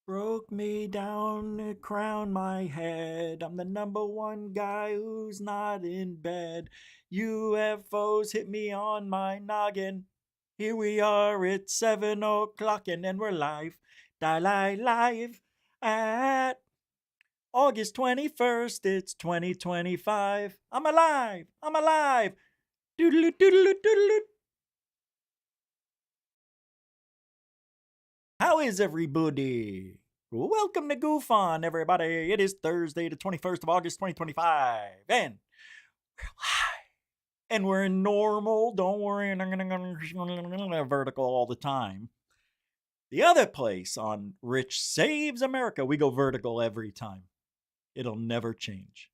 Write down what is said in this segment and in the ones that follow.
Broke me down to crown my head. I'm the number one guy who's not in bed. UFOs hit me on my noggin. Here we are, it's 7 o'clock and then we're live. Live at August 21st. It's 2025. I'm alive. I'm alive. Doodaloo doodaloo doodaloo. How is everybody? Welcome to Goof On, everybody. It is Thursday, the 21st of August, 2025. And we're live. And we're in normal. Don't worry, vertical all the time. The other place on Rich Saves America, we go vertical every time. It'll never change.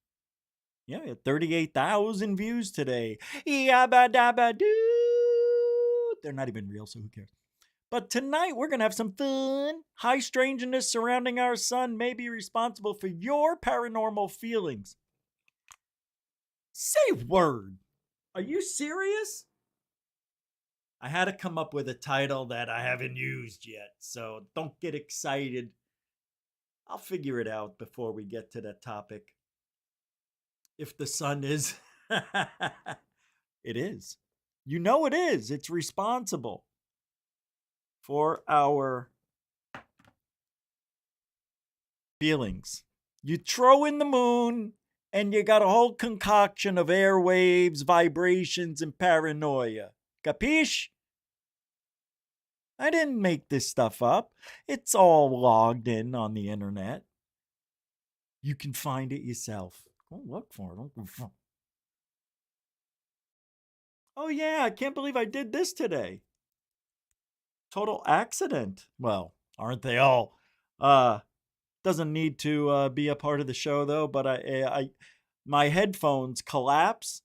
Yeah, we had 38,000 views today. Yabba dabba doo. They're not even real, so who cares? But tonight we're going to have some fun. High strangeness surrounding our sun may be responsible for your paranormal feelings. Say word. Are you serious? I had to come up with a title that I haven't used yet, so don't get excited. I'll figure it out before we get to that topic. If the sun is. It is. You know it is. It's responsible for our feelings. You throw in the moon, and you got a whole concoction of airwaves, vibrations, and paranoia. Capiche? I didn't make this stuff up. It's all logged in on the internet. You can find it yourself. Go look for it. Oh, yeah, I can't believe I did this today. Total accident. Well, aren't they all? Doesn't need to be a part of the show though, but my headphones collapse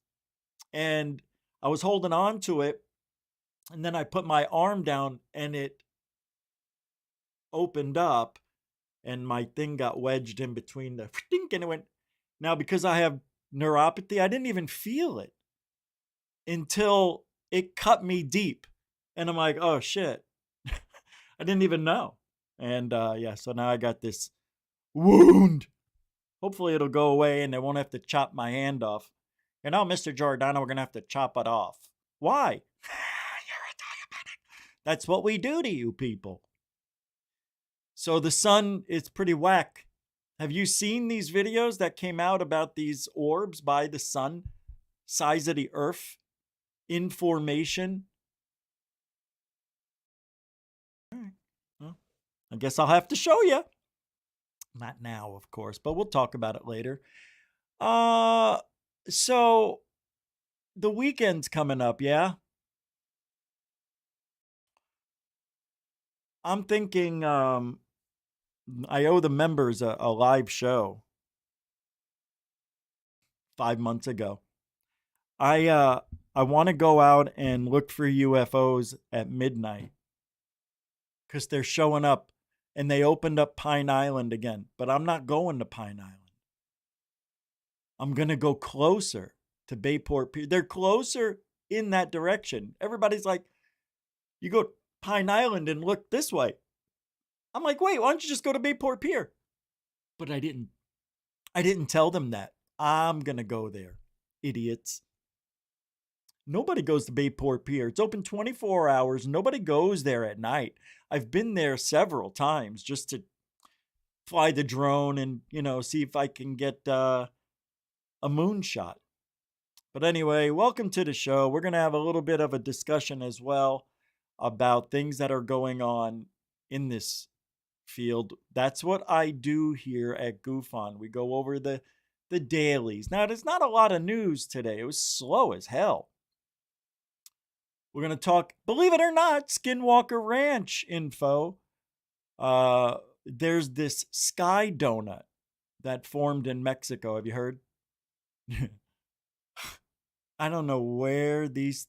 and I was holding on to it, and then I put my arm down and it opened up and my thing got wedged in between the and it went. Now, because I have neuropathy, I didn't even feel it until it cut me deep. And I'm like, oh shit. I didn't even know. And yeah, so now I got this wound. Hopefully it'll go away and they won't have to chop my hand off. You know, Mr. Giordano, we're going to have to chop it off. Why? You're a diabetic. That's what we do to you people. So the sun is pretty whack. Have you seen these videos that came out about these orbs by the sun, size of the earth, in formation? All right. Well, I guess I'll have to show you. Not now, of course, but we'll talk about it later. So the weekend's coming up, yeah? I'm thinking I owe the members a live show 5 months ago. I want to go out and look for UFOs at midnight because they're showing up, and they opened up Pine Island again. But I'm not going to Pine Island. I'm going to go closer to Bayport Pier. They're closer in that direction. Everybody's like, you go Pine Island and look this way. I'm like, wait, why don't you just go to Bayport Pier? But I didn't. I didn't tell them that. I'm going to go there. Idiots. Nobody goes to Bayport Pier. It's open 24 hours. Nobody goes there at night. I've been there several times just to fly the drone and, see if I can get a moonshot. But anyway, welcome to the show. We're going to have a little bit of a discussion as well about things that are going on in this field. That's what I do here at Goof On. We go over the dailies. Now, there's not a lot of news today. It was slow as hell. We're going to talk, believe it or not, Skinwalker Ranch info. There's this sky donut that formed in Mexico. Have you heard? I don't know where these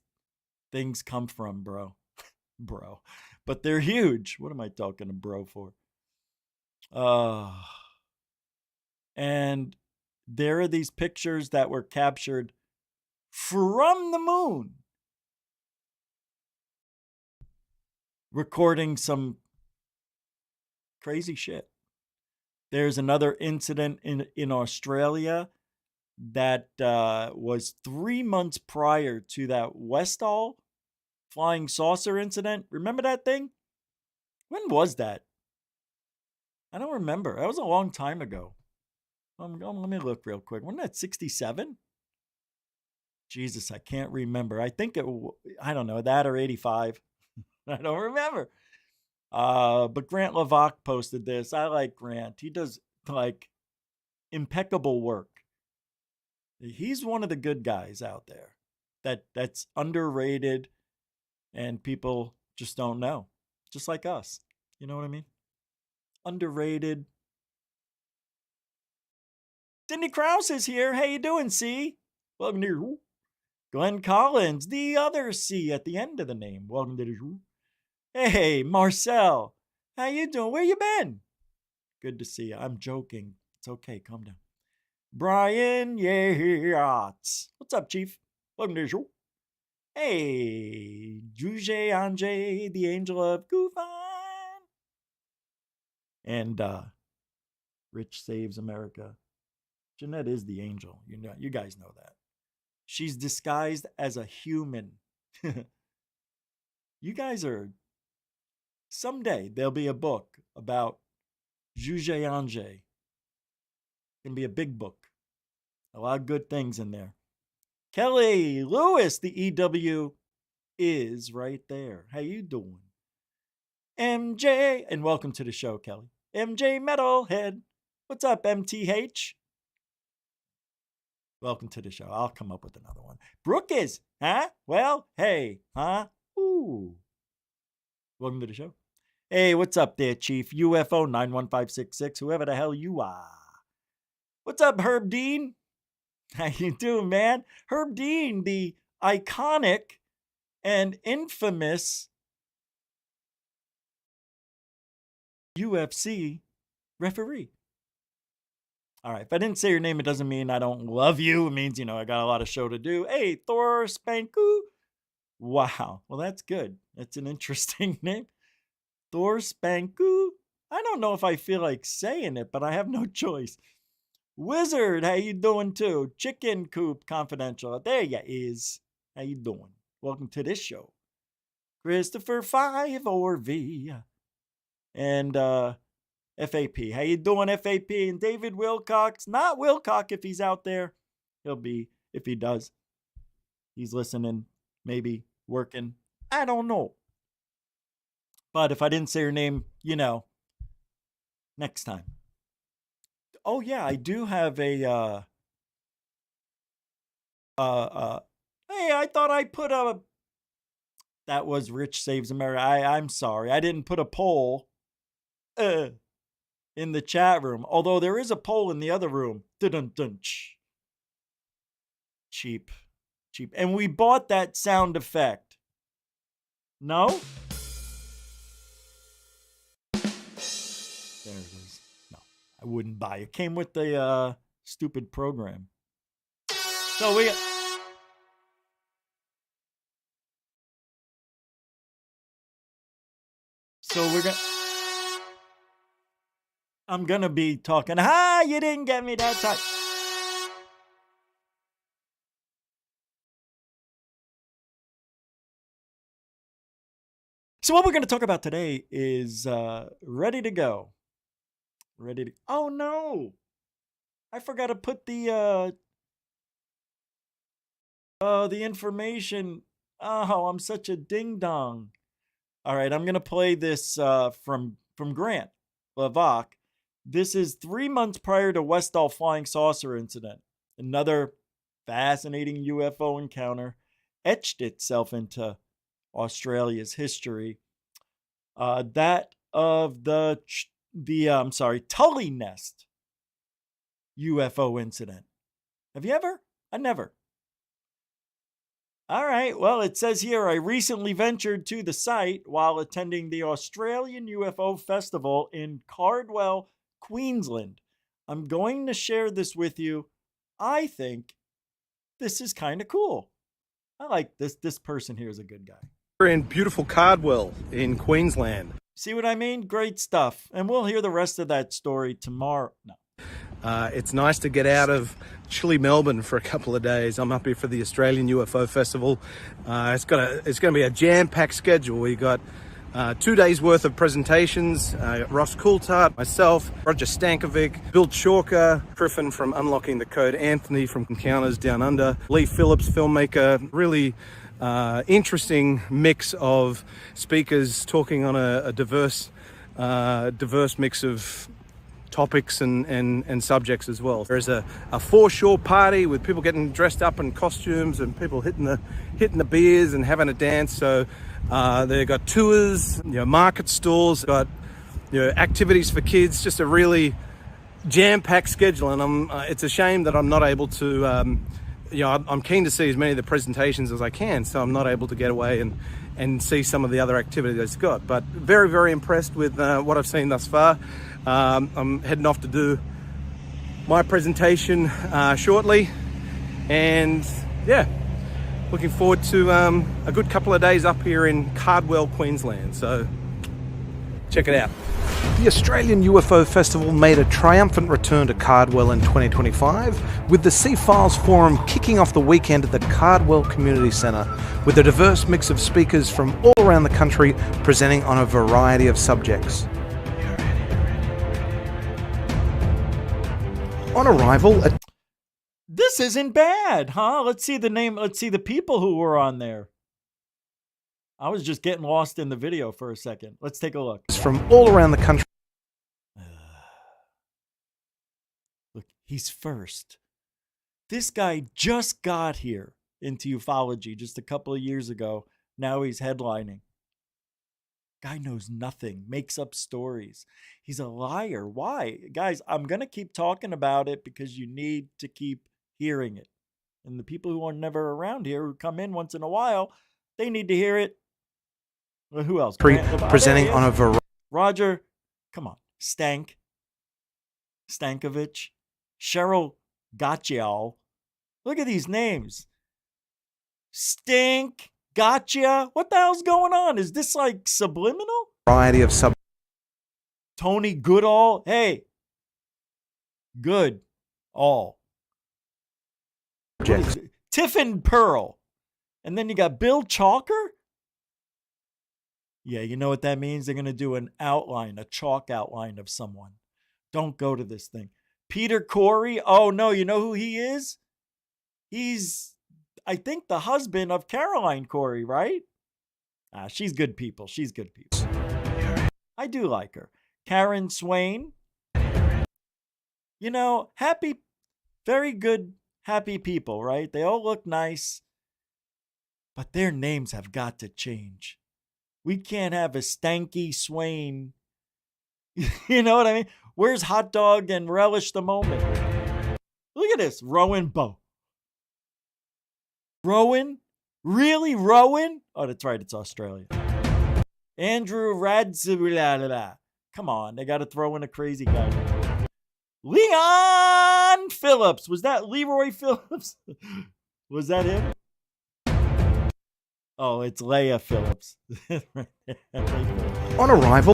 things come from, bro. But they're huge. What am I talking to bro for? And there are these pictures that were captured from the moon, recording some crazy shit. There's another incident in Australia that was 3 months prior to that Westall flying saucer incident. Remember that thing? When was that? I don't remember. That was a long time ago. Let me look real quick. Wasn't that 67? Jesus, I can't remember. I think I don't know, that or 85. I don't remember. But Grant Lavac posted this. I like Grant. He does like impeccable work. He's one of the good guys out there that's underrated and people just don't know. Just like us. You know what I mean? Underrated. Cindy Krause is here. How you doing, C? Welcome to your Glenn Collins, the other C at the end of the name. Welcome to the show. Hey, Marcel. How you doing? Where you been? Good to see you. I'm joking. It's okay. Calm down. Brian Yachts. What's up, Chief? Welcome to the show. Hey, Juge Anje, the angel of Goofan. And Rich Saves America. Jeanette is the angel. You guys know that. She's disguised as a human. You guys are... Someday there'll be a book about Juge Anje. It'll be a big book. A lot of good things in there. Kelly Lewis, the EW is right there. How you doing? MJ, and welcome to the show, Kelly. MJ Metalhead. What's up, MTH? Welcome to the show. I'll come up with another one. Brooke is, huh? Well, hey, huh? Ooh. Welcome to the show. Hey, what's up there, Chief? UFO 91566, whoever the hell you are. What's up, Herb Dean? How you doing, man? Herb Dean, the iconic and infamous UFC referee. All right, if I didn't say your name, it doesn't mean I don't love you. It means, I got a lot of show to do. Hey, Thor Spanku. Wow. Well, that's good. That's an interesting name. Thor Spanku. I don't know if I feel like saying it, but I have no choice. Wizard, how you doing too? Chicken Coop Confidential. There you is. How you doing? Welcome to this show. Christopher 5 or V. And FAP. How you doing, FAP? And David Wilcox. Not Wilcox if he's out there. He'll be, if he does. He's listening, maybe working. I don't know. But if I didn't say your name, next time. Oh, yeah, I do have a, hey, I thought I put that was Rich Saves America. I'm sorry. I didn't put a poll in the chat room. Although there is a poll in the other room. Dun-dun-dun-ch. Cheap. And we bought that sound effect. No? There it is. No, I wouldn't buy it. It came with the stupid program. So we're gonna... I'm gonna be talking. You didn't get me that time. So what we're going to talk about today is ready to go. Oh no, I forgot to put the information. Oh, I'm such a ding dong. All right, I'm going to play this from Grant Lavac. This is 3 months prior to Westall flying saucer incident. Another fascinating UFO encounter etched itself into Australia's history. That of the Tully Nest UFO incident. Have you ever? I never. All right. Well, it says here, I recently ventured to the site while attending the Australian UFO Festival in Cardwell, Queensland. I'm going to share this with you. I think this is kind of cool. I like this. This person here is a good guy. We're in beautiful Cardwell in Queensland. See what I mean? Great stuff. And we'll hear the rest of that story tomorrow. No. It's nice to get out of chilly Melbourne for a couple of days. I'm up here for the Australian UFO Festival. It's going to be a jam-packed schedule. We got 2 days worth of presentations. Ross Coulthard, myself, Roger Stankovic, Bill Chalker, Griffin from Unlocking the Code, Anthony from Encounters Down Under, Lee Phillips, filmmaker. Really interesting mix of speakers talking on a diverse mix of topics and subjects as well. There's a foreshore party with people getting dressed up in costumes and people hitting the beers and having a dance. So they've got tours, market stalls, got activities for kids. Just a really jam-packed schedule, and it's a shame that I'm not able to. I'm keen to see as many of the presentations as I can, so I'm not able to get away and see some of the other activities it's got. But very, very impressed with what I've seen thus far. I'm heading off to do my presentation shortly, and yeah, looking forward to a good couple of days up here in Cardwell, Queensland. So check it out. The Australian UFO Festival made a triumphant return to Cardwell in 2025, with the C-Files Forum kicking off the weekend at the Cardwell Community Centre, with a diverse mix of speakers from all around the country presenting on a variety of subjects. On arrival at... This isn't bad, huh? Let's see the name. Let's see the people who were on there. I was just getting lost in the video for a second. Let's take a look. From all around the country. Look, he's first. This guy just got here into ufology just a couple of years ago. Now he's headlining. Guy knows nothing, makes up stories. He's a liar. Why? Guys, I'm going to keep talking about it because you need to keep hearing it. And the people who are never around here, who come in once in a while, they need to hear it. Well, who else? Presenting on a variety. Roger, come on. Stankovic, Cheryl Gotchial. Look at these names. Stink. Gotcha. What the hell's going on? Is this like subliminal? Variety of sub. Tony Goodall. Hey. Good. All. Tiffin Pearl. And then you got Bill Chalker. Yeah, you know what that means? They're going to do an outline, a chalk outline of someone. Don't go to this thing. Peter Corey. Oh, no. You know who he is? He's, I think, the husband of Caroline Corey, right? She's good people. She's good people. I do like her. Karen Swain. Happy, very good, happy people, right? They all look nice. But their names have got to change. We can't have a Stanky Swain. You know what I mean? Where's Hot Dog and Relish the Moment? Look at this. Rowan Bow. Rowan? Really? Rowan? Oh, that's right. It's Australia. Andrew Radzivilla. Come on. They got to throw in a crazy guy. Leon Phillips. Was that Leroy Phillips? Was that him? Oh, it's Leia Phillips. On arrival.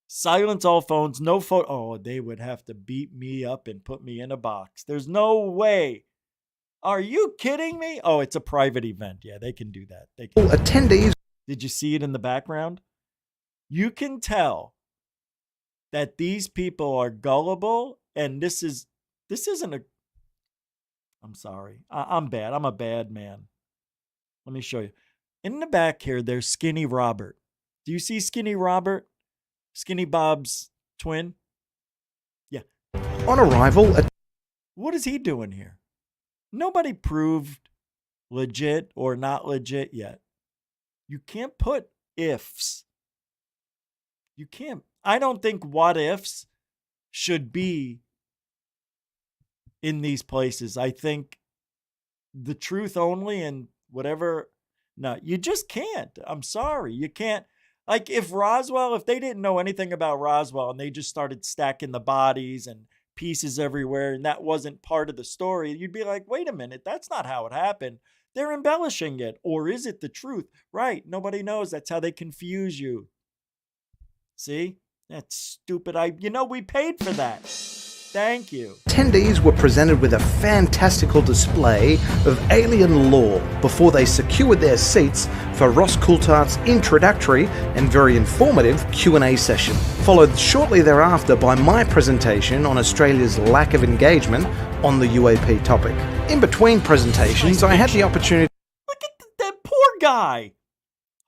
Silence all phones. No phone. Oh, they would have to beat me up and put me in a box. There's no way. Are you kidding me? Oh, it's a private event. Yeah, they can do that. They can. Attendees. Did you see it in the background? You can tell that these people are gullible, and this isn't a. I'm sorry. I'm bad. I'm a bad man. Let me show you. In the back here, there's Skinny Robert. Do you see Skinny Robert? Skinny Bob's twin? Yeah. On arrival. What is he doing here? Nobody proved legit or not legit yet. You can't put ifs. You can't. I don't think what ifs should be in these places. I think the truth only and whatever. No, you just can't. I'm sorry. You can't. Like if they didn't know anything about Roswell and they just started stacking the bodies and pieces everywhere and that wasn't part of the story, you'd be like, wait a minute, that's not how it happened. They're embellishing it. Or is it the truth? Right. Nobody knows. That's how they confuse you. See? That's stupid. We paid for that. Thank you. Attendees were presented with a fantastical display of alien lore before they secured their seats for Ross Coulthardt's introductory and very informative Q&A session, followed shortly thereafter by my presentation on Australia's lack of engagement on the UAP topic. In between presentations, I had the opportunity... Look at that poor guy.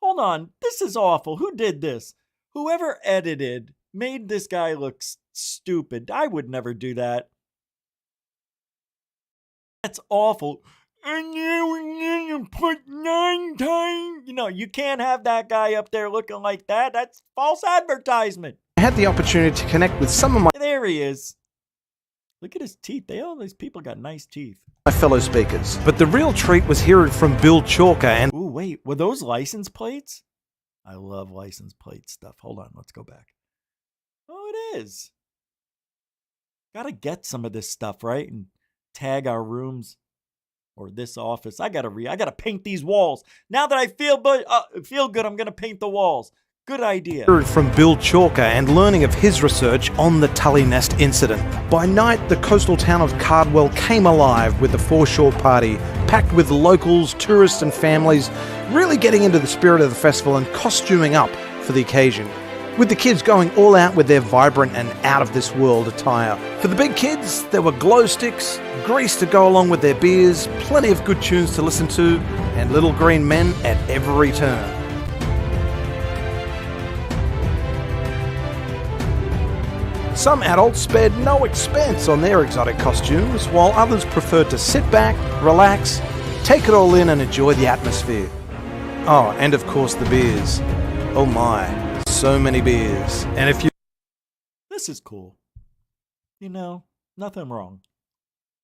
Hold on. This is awful. Who did this? Whoever edited made this guy look stupid. I would never do that. That's awful. And you put 9 times. You can't have that guy up there looking like that. That's false advertisement. I had the opportunity to connect with some of my... There he is. Look at his teeth. All these people got nice teeth. My fellow speakers. But the real treat was hearing from Bill Chalker and... Ooh, wait. Were those license plates? I love license plate stuff. Hold on. Let's go back. Oh, it is. Gotta get some of this stuff, right? And tag our rooms or this office. I gotta paint these walls. Now that I feel good, I'm gonna paint the walls. Good idea. From Bill Chalker and learning of his research on the Tully Nest incident. By night, the coastal town of Cardwell came alive with a foreshore party packed with locals, tourists and families, really getting into the spirit of the festival and costuming up for the occasion, with the kids going all out with their vibrant and out-of-this-world attire. For the big kids, there were glow sticks, grease to go along with their beers, plenty of good tunes to listen to, and little green men at every turn. Some adults spared no expense on their exotic costumes, while others preferred to sit back, relax, take it all in and enjoy the atmosphere. Oh, and of course the beers. Oh my. So many beers. And if you... This is cool. Nothing wrong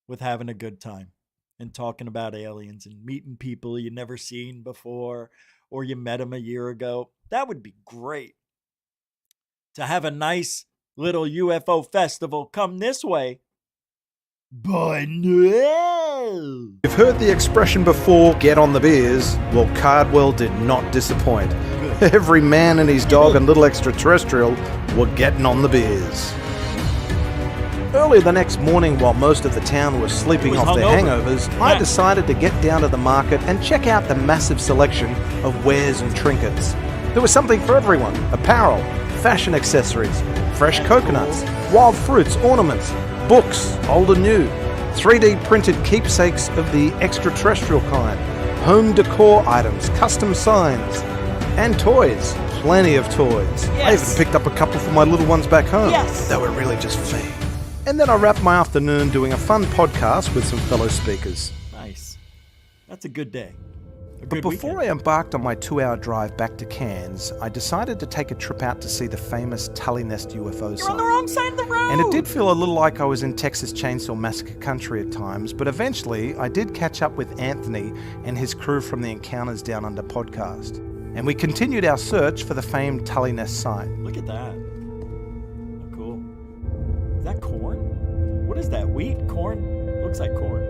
with having a good time and talking about aliens and meeting people you never seen before or you met them a year ago. That would be great. To have a nice little UFO festival come this way. But no! You've heard the expression before, get on the beers. Well, Cardwell did not disappoint. Every man and his dog and little extraterrestrial were getting on the beers. Early the next morning, while most of the town was sleeping off their hangovers, I decided to get down to the market and check out the massive selection of wares and trinkets. There was something for everyone: apparel, fashion accessories, fresh coconuts, wild fruits, ornaments, books, old and new, 3D printed keepsakes of the extraterrestrial kind, home decor items, custom signs, and toys. Plenty of toys. Yes. I even picked up a couple for my little ones back home. Yes. They were really just for me. And then I wrapped my afternoon doing a fun podcast with some fellow speakers. Nice. That's a good day. But before I embarked on my 2-hour drive back to Cairns, I decided to take a trip out to see the famous Tully Nest UFO site. You're on the wrong side of the road! And it did feel a little like I was in Texas Chainsaw Massacre country at times, but eventually I did catch up with Anthony and his crew from the Encounters Down Under podcast. And we continued our search for the famed Tully Nest site. Look at that. Oh, cool. Is that corn? What is that? Wheat? Corn? Looks like corn.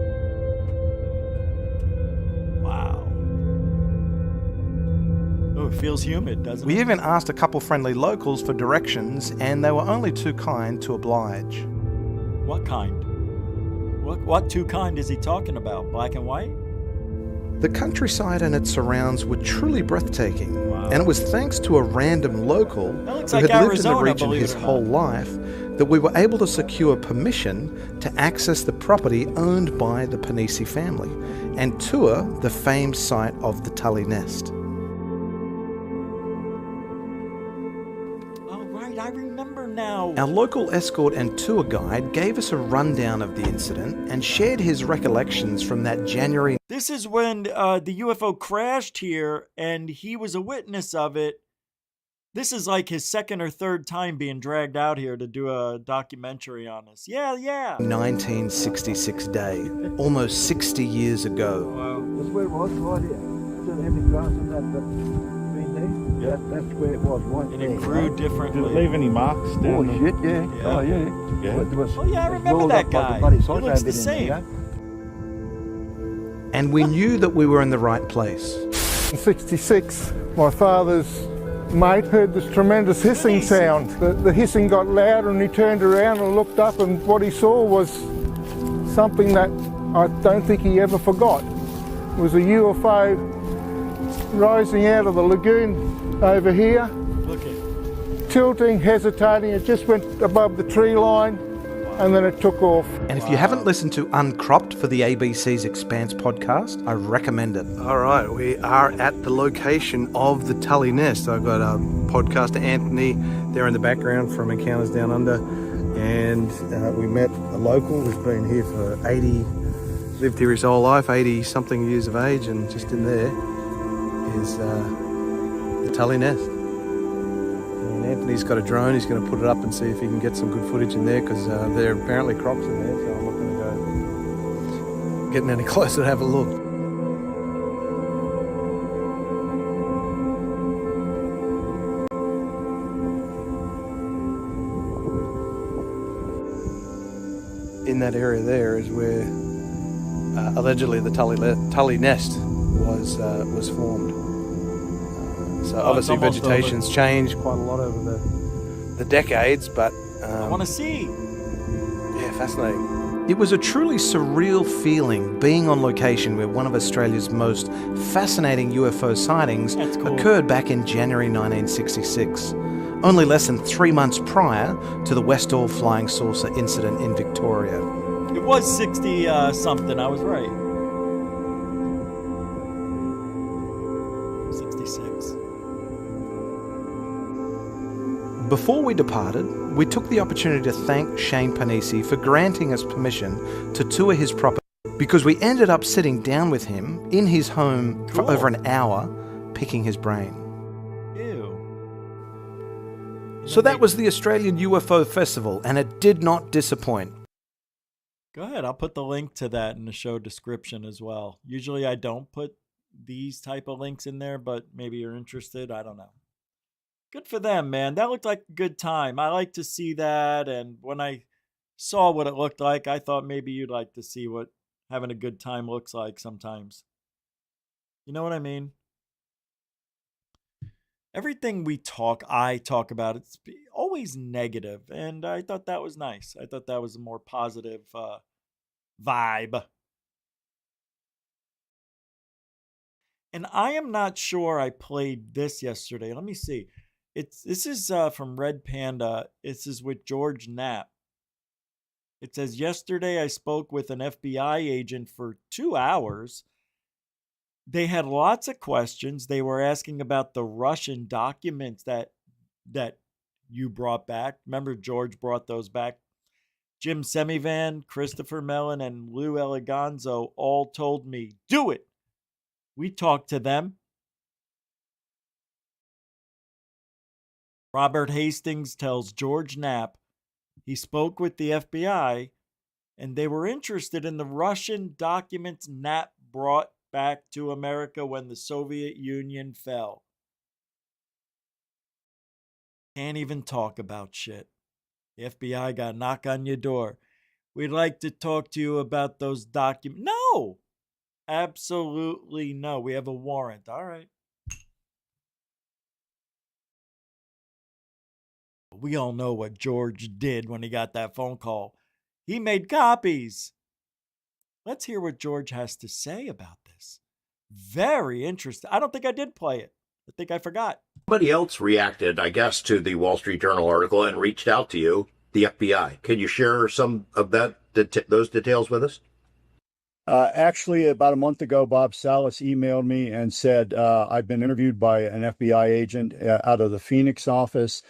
Wow. Oh, it feels humid, doesn't it? We even asked a couple friendly locals for directions, and they were only too kind to oblige. What kind? What too kind is he talking about? Black and white? The countryside and its surrounds were truly breathtaking, wow. And it was thanks to a random local who like had Arizona, lived in the region his whole life that we were able to secure permission to access the property owned by the Panisi family and tour the famed site of the Tully Nest. I remember now. Our local escort and tour guide gave us a rundown of the incident and shared his recollections from that January. This is when the UFO crashed here and he was a witness of it. This is like his second or third time being dragged out here to do a documentary on us. Yeah. 1966 day, almost 60 years ago. Wow. That's where it was, right here. Didn't have any grass in that green there. Yeah, that's where it was, right And there. it grew differently. Did it leave any marks down Oh, the... shit, yeah. Yeah. Oh, yeah. Yeah. But there was, Oh, yeah, I remember rolled that up like guy. a bloody He cyclone looks the bit in there, same. yeah. And we knew that we were in the right place. In 66, my father's mate heard this tremendous hissing sound. The hissing got louder and he turned around and looked up, and what he saw was something that I don't think he ever forgot. It was a UFO rising out of the lagoon over here, tilting, hesitating. It just went above the tree line and then it took off. And if you haven't listened to Uncropped for the ABC's Expanse podcast, I recommend it. All right, we are at the location of the Tully Nest. I've got podcaster Anthony there in the background from Encounters Down Under, and we met a local who's been here for lived here his whole life, 80-something years of age, and just in there is the Tully Nest. And Anthony's got a drone. He's going to put it up and see if he can get some good footage in there, because there are apparently crocs in there, so I'm not going to go getting any closer to have a look. In that area there is where allegedly the Tully Nest was formed. So obviously vegetation's changed quite a lot over the decades, but I want to see. Yeah, fascinating. It was a truly surreal feeling being on location where one of Australia's most fascinating UFO sightings occurred back in January 1966, only less than 3 months prior to the Westall flying saucer incident in Victoria. It was 60 something, I was right. 66. Before we departed, we took the opportunity to thank Shane Panisi for granting us permission to tour his property, because we ended up sitting down with him in his home for over an hour, picking his brain. Ew. So that was the Australian UFO Festival, and it did not disappoint. Go ahead, I'll put the link to that in the show description as well. Usually I don't put these type of links in there, but maybe you're interested, I don't know. Good for them, man. That looked like a good time. I like to see that, and when I saw what it looked like, I thought maybe you'd like to see what having a good time looks like sometimes. You know what I mean? Everything I talk about, it's always negative, and I thought that was nice. I thought that was a more positive vibe. And I am not sure I played this yesterday. Let me see. This is from Red Panda. This is with George Knapp. It says, yesterday I spoke with an FBI agent for 2 hours. They had lots of questions. They were asking about the Russian documents that you brought back. Remember, George brought those back. Jim Semivan, Christopher Mellon, and Lou Eleganzo all told me, do it. We talked to them. Robert Hastings tells George Knapp he spoke with the FBI and they were interested in the Russian documents Knapp brought back to America when the Soviet Union fell. Can't even talk about shit. The FBI got a knock on your door. We'd like to talk to you about those documents. No! Absolutely no. We have a warrant. All right. We all know what George did when he got that phone call. He made copies. Let's hear what George has to say about this. Very interesting. I don't think I did play it. I think I forgot. Somebody else reacted, I guess, to the Wall Street Journal article and reached out to you, the FBI. Can you share some of those details with us? Actually, about a month ago, Bob Salas emailed me and said, I've been interviewed by an FBI agent out of the Phoenix office.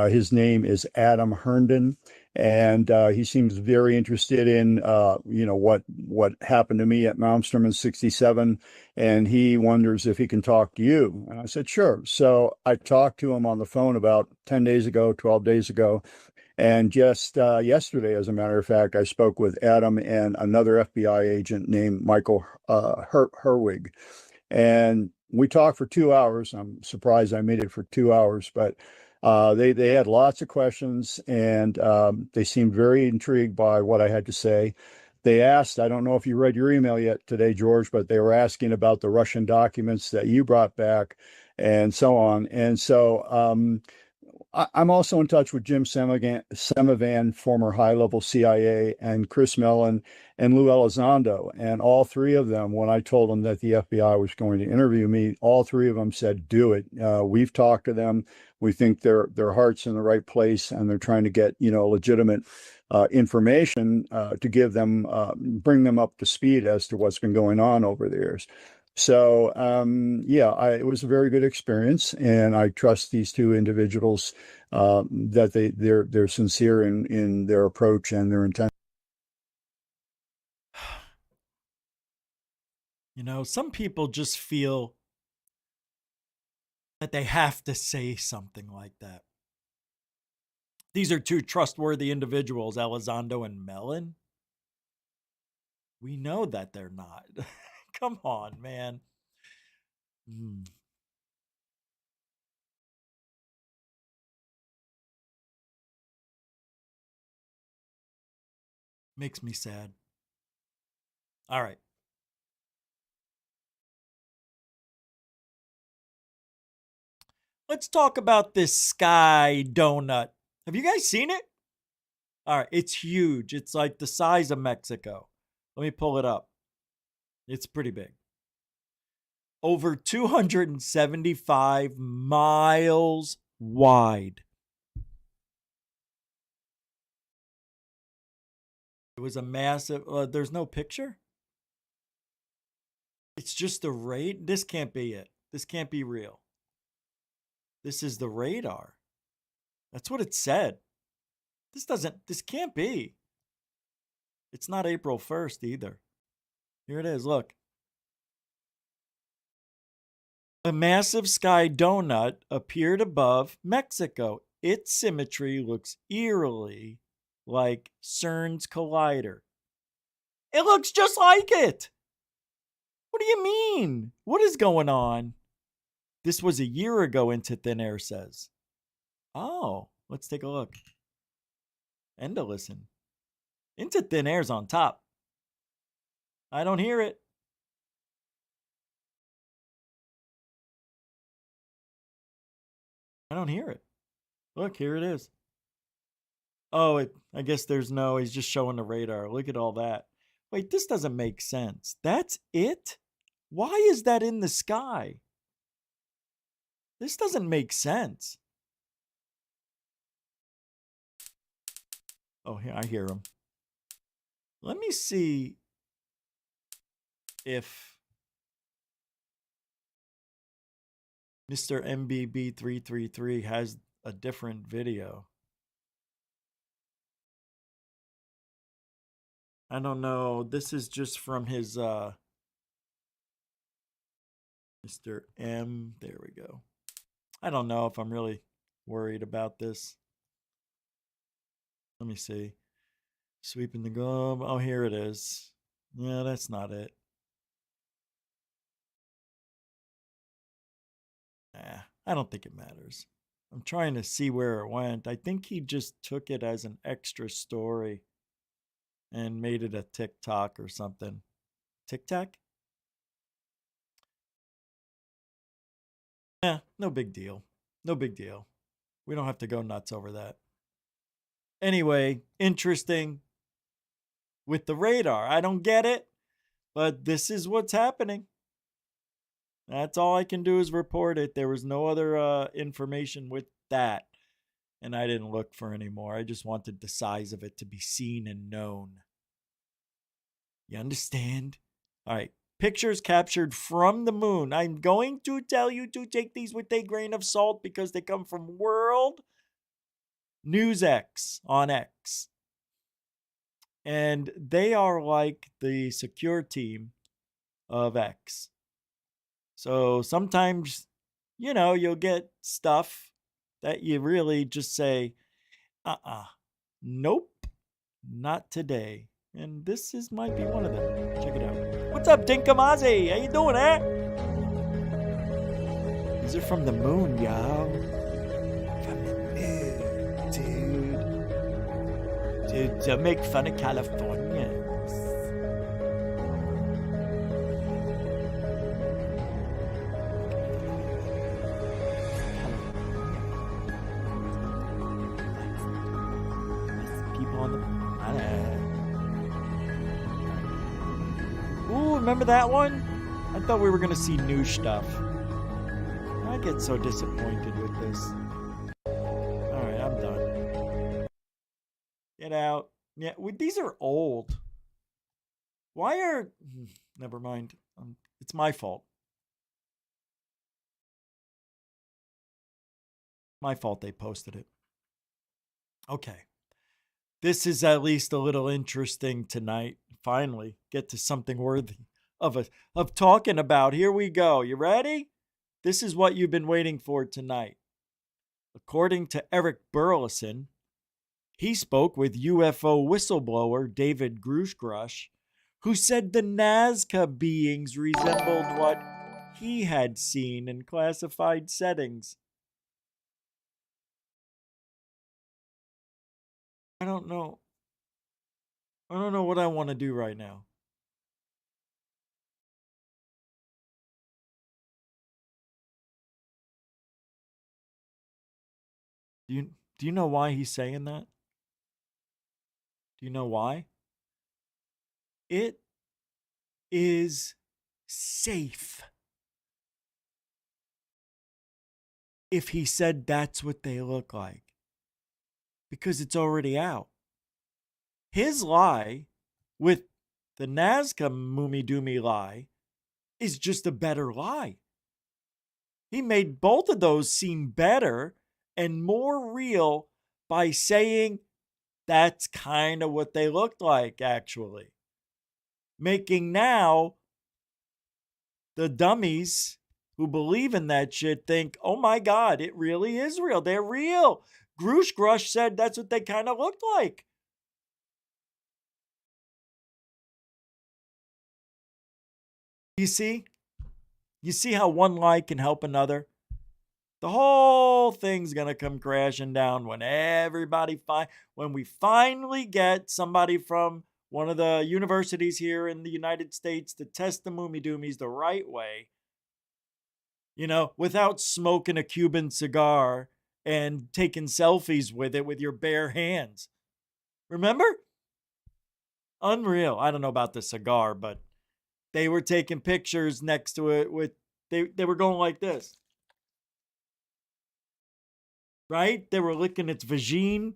His name is Adam Herndon, and he seems very interested in, what happened to me at Malmstrom in 67, and he wonders if he can talk to you. And I said, sure. So I talked to him on the phone about 10 days ago, 12 days ago. And just yesterday, as a matter of fact, I spoke with Adam and another FBI agent named Michael Herwig. And we talked for 2 hours. I'm surprised I made it for 2 hours, but they had lots of questions, and they seemed very intrigued by what I had to say. They asked, I don't know if you read your email yet today, George, but they were asking about the Russian documents that you brought back. and so on. And so I'm also in touch with Jim Semivan, former high-level CIA, and Chris Mellon and Lou Elizondo. And all three of them, when I told them that the FBI was going to interview me, all three of them said, do it. We've talked to them. We think their heart's in the right place, and they're trying to get, legitimate information to give them, bring them up to speed as to what's been going on over the years. So it was a very good experience, and I trust these two individuals that they're sincere in their approach and their intent. Some people just feel that they have to say something like that. These are two trustworthy individuals, Elizondo and Mellon. We know that they're not. Come on, man. Makes me sad. All right. Let's talk about this sky donut. Have you guys seen it? All right, it's huge. It's like the size of Mexico. Let me pull it up. It's pretty big. Over 275 miles wide. It was a massive, there's no picture? It's just the radar. This can't be it. This can't be real. This is the radar. That's what it said. This can't be. It's not April 1st either. Here it is, look. A massive sky donut appeared above Mexico. Its symmetry looks eerily like CERN's collider. It looks just like it. What do you mean? What is going on? This was a year ago, Into Thin Air says. Oh, let's take a look. And to listen. Into Thin Air's on top. I don't hear it. I don't hear it. Look, here it is. Oh, I guess there's no, he's just showing the radar. Look at all that. Wait, this doesn't make sense. That's it? Why is that in the sky? This doesn't make sense. Oh, here, I hear him. Let me see if Mr. MBB333 has a different video. I don't know. This is just from his Mr. M. There we go. I don't know if I'm really worried about this. Let me see. Sweeping the globe. Oh, here it is. Yeah, that's not it. I don't think it matters. I'm trying to see where it went. I think he just took it as an extra story and made it a TikTok or something. TikTok? Yeah, no big deal. No big deal. We don't have to go nuts over that. Anyway, interesting with the radar. I don't get it, but this is what's happening. That's all I can do is report it. There was no other information with that, and I didn't look for any more. I just wanted the size of it to be seen and known. You understand? All right. Pictures captured from the moon. I'm going to tell you to take these with a grain of salt because they come from World News X on X. And they are like the secure team of X. So sometimes, you'll get stuff that you really just say, nope, not today. And this might be one of them. Check it out. What's up, Dinkamazi? How you doing, These are from the moon, y'all. From the moon, dude. Don't make fun of Californians. Ooh, remember that one? I thought we were going to see new stuff. I get so disappointed with this. Alright, I'm done. Get out. Yeah, these are old. Why are... Never mind. It's my fault. My fault they posted it. Okay. This is at least a little interesting tonight. Finally, get to something worthy of talking about. Here we go. You ready? This is what you've been waiting for tonight. According to Eric Burleson, he spoke with UFO whistleblower David Grusch, who said the Nazca beings resembled what he had seen in classified settings. I don't know what I want to do right now. Do you know why he's saying that? Do you know why? It is safe. If he said that's what they look like. Because it's already out. His lie with the Nazca Moomy Doomy lie is just a better lie. He made both of those seem better and more real by saying that's kind of what they looked like, actually. Making now the dummies who believe in that shit think, oh my God, it really is real. They're real. Grusch said that's what they kind of looked like. You see? You see how one lie can help another? The whole thing's going to come crashing down when when we finally get somebody from one of the universities here in the United States to test the Moomy Doomies the right way. You know, without smoking a Cuban cigar and taking selfies with it with your bare hands. Remember? Unreal. I don't know about the cigar, but they were taking pictures next to it with, they were going like this. Right? They were licking its vagine.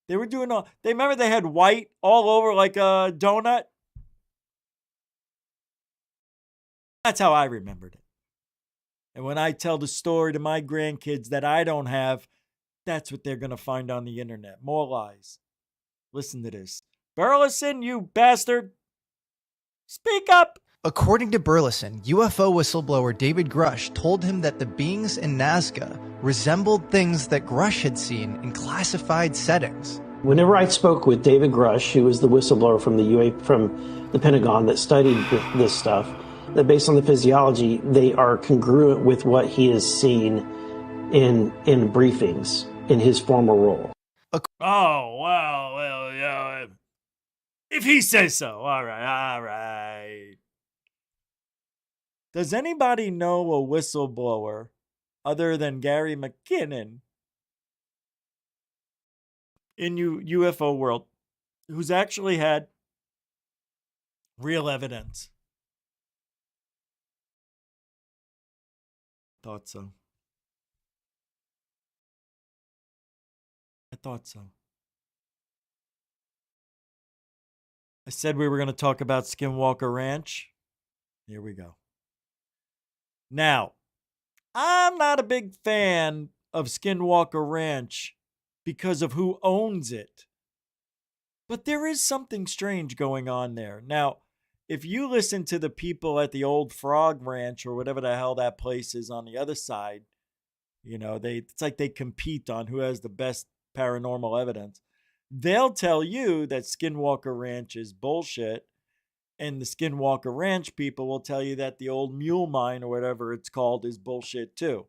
They were doing remember they had white all over like a donut? That's how I remembered it. And when I tell the story to my grandkids that I don't have, that's what they're going to find on the internet. More lies. Listen to this. Burleson, you bastard. Speak up. According to Burleson, UFO whistleblower David Grusch told him that the beings in Nazca resembled things that Grusch had seen in classified settings. Whenever I spoke with David Grusch, who was the whistleblower from the Pentagon that studied this stuff, that based on the physiology, they are congruent with what he has seen in briefings in his former role. Oh, well, yeah. If he says so, all right. Does anybody know a whistleblower other than Gary McKinnon in UFO world who's actually had real evidence? Thought so. I thought so. I said we were going to talk about Skinwalker Ranch. Here we go. Now, I'm not a big fan of Skinwalker Ranch because of who owns it. But there is something strange going on there. Now, if you listen to the people at the old Frog Ranch or whatever the hell that place is on the other side, you know, it's like they compete on who has the best paranormal evidence. They'll tell you that Skinwalker Ranch is bullshit. And the Skinwalker Ranch people will tell you that the old mule mine or whatever it's called is bullshit too.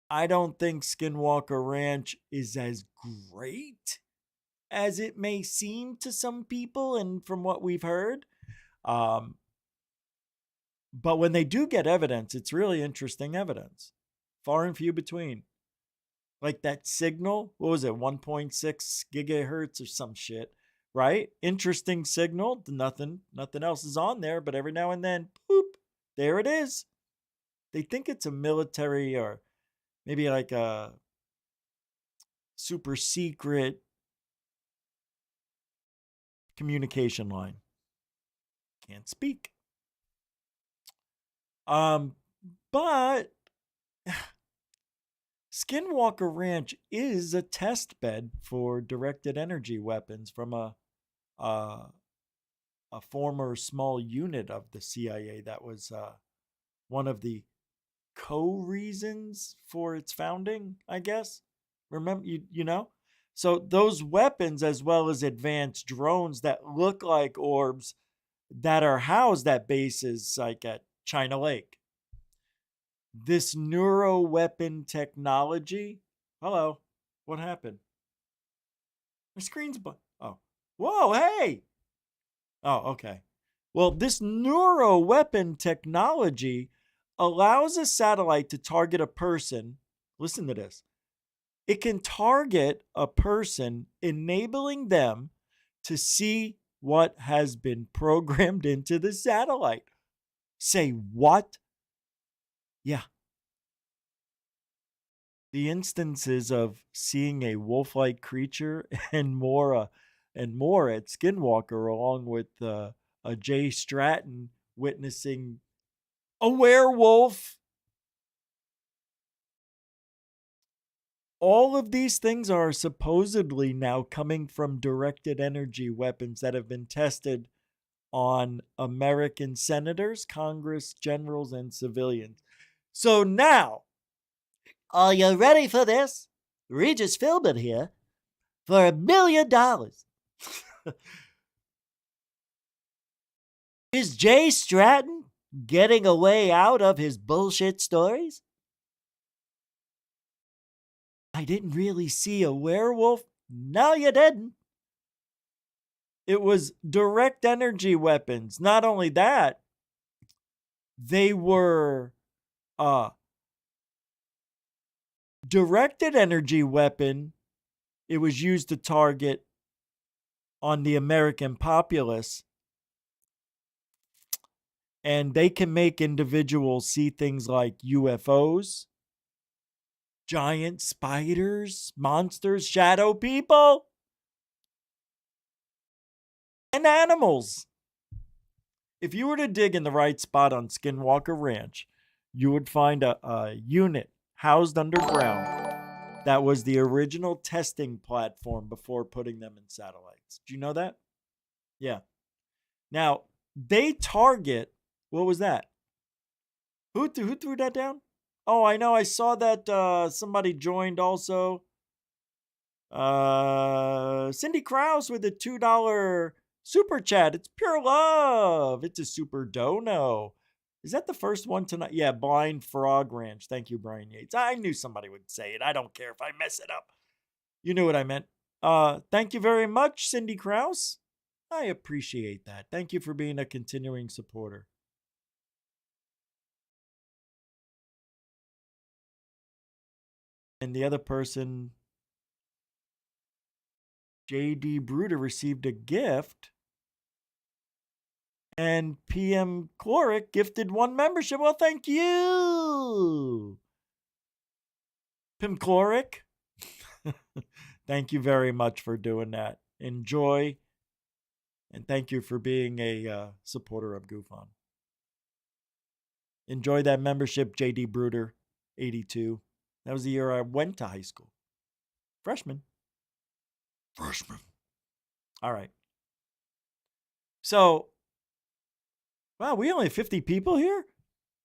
I don't think Skinwalker Ranch is as great as it may seem to some people and from what we've heard. But when they do get evidence, it's really interesting evidence. Far and few between. Like that signal, what was it, 1.6 gigahertz or some shit, right? Interesting signal. Nothing else is on there, but every now and then, boop, there it is. They think it's a military or maybe like a super secret communication line. Can't speak. But Skinwalker Ranch is a test bed for directed energy weapons from a former small unit of the CIA that was one of the co-reasons for its founding, I guess. Remember, you know? So those weapons, as well as advanced drones that look like orbs that are housed at bases like at China Lake. This neuro weapon technology. Hello. What happened? My screen's oh. Whoa, hey. Oh, okay. Well, this neuro weapon technology allows a satellite to target a person. Listen to this. It can target a person, enabling them to see what has been programmed into the satellite. Say what? Yeah. The instances of seeing a wolf-like creature and more at Skinwalker, along with a Jay Stratton witnessing a werewolf. All of these things are supposedly now coming from directed energy weapons that have been tested on American senators, Congress, generals, and civilians. So now, are you ready for this? Regis Philbin here for $1 million. Is Jay Stratton getting a way out of his bullshit stories? I didn't really see a werewolf. No, you didn't. It was direct energy weapons. Not only that, they were directed energy weapon. It was used to target on the American populace. And they can make individuals see things like UFOs, giant spiders, monsters, shadow people, and animals. If you were to dig in the right spot on Skinwalker Ranch, you would find a unit housed underground that was the original testing platform before putting them in satellites. Do you know that? Yeah. Now, they target, what was that? Who threw that down? Oh, I know. I saw that somebody joined also. Cindy Krause with a $2 super chat. It's pure love. It's a super dono. Is that the first one tonight? Yeah, Blind Frog Ranch. Thank you, Brian Yates. I knew somebody would say it. I don't care if I mess it up. You knew what I meant. Thank you very much, Cindy Krause. I appreciate that. Thank you for being a continuing supporter. And the other person, J.D. Bruder, received a gift. And PM Cloric gifted 1 membership. Well, thank you, Pim Cloric. Thank you very much for doing that. Enjoy. And thank you for being a supporter of Goof On. Enjoy that membership, J.D. Bruder, 82. That was the year I went to high school. Freshman. All right. So, wow, we only have 50 people here?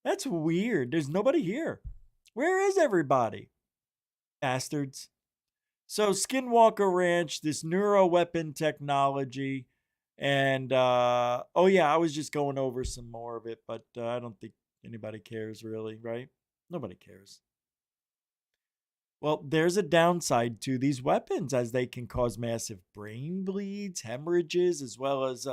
That's weird. There's nobody here. Where is everybody? Bastards. So, Skinwalker Ranch, this neuro weapon technology. And, oh yeah, I was just going over some more of it, but I don't think anybody cares really, right? Nobody cares. Well, there's a downside to these weapons, as they can cause massive brain bleeds, hemorrhages, as well as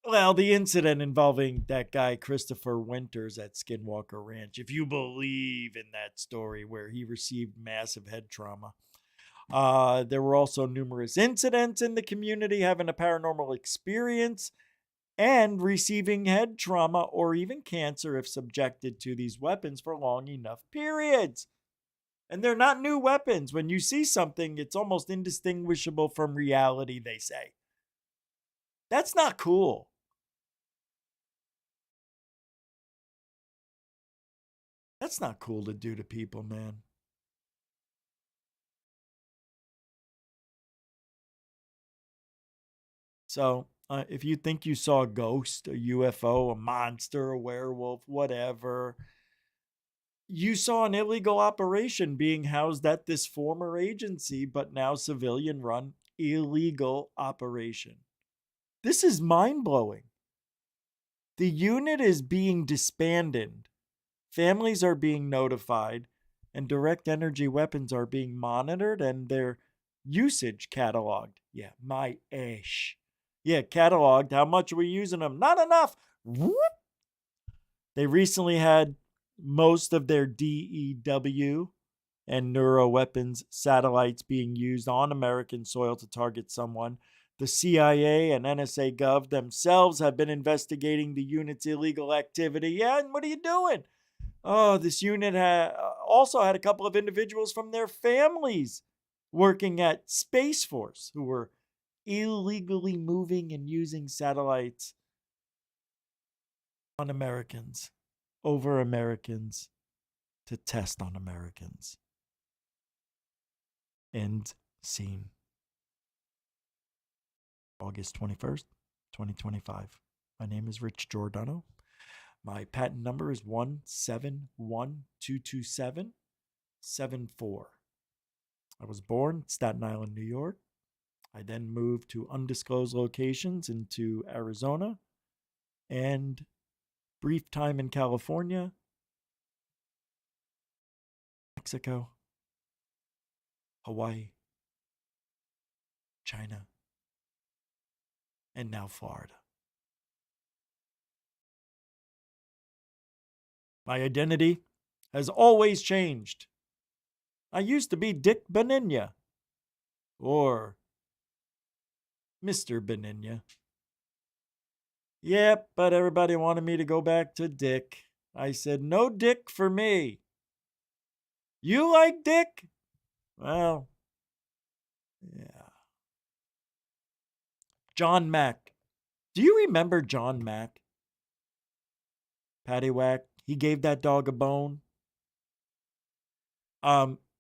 Well, the incident involving that guy, Christopher Winters at Skinwalker Ranch, if you believe in that story where he received massive head trauma. There were also numerous incidents in the community having a paranormal experience and receiving head trauma or even cancer if subjected to these weapons for long enough periods. And they're not new weapons. When you see something, it's almost indistinguishable from reality, they say. That's not cool. That's not cool to do to people, man. So, if you think you saw a ghost, a UFO, a monster, a werewolf, whatever, you saw an illegal operation being housed at this former agency, but now civilian run illegal operation. This is mind blowing. The unit is being disbanded, families are being notified, and direct energy weapons are being monitored and their usage cataloged. Yeah, my ash. Yeah, cataloged. How much are we using them? Not enough. Whoop. They recently had most of their DEW and neuroweapons satellites being used on American soil to target someone. The CIA and NSA Gov themselves have been investigating the unit's illegal activity. Yeah, and what are you doing? Oh, this unit also had a couple of individuals from their families working at Space Force who were illegally moving and using satellites on Americans, over Americans, to test on Americans. End scene. August 21st, 2025. My name is Rich Giordano. My patent number is 171227774. I was born in Staten Island, New York. I then moved to undisclosed locations into Arizona and brief time in California, Mexico, Hawaii, China, and now Florida. My identity has always changed. I used to be Dick Benigna or Mr. Benigna. Yep, but everybody wanted me to go back to Dick. I said, no Dick for me. You like Dick? Well, yeah. John Mack. Do you remember John Mack? Paddywhack. He gave that dog a bone.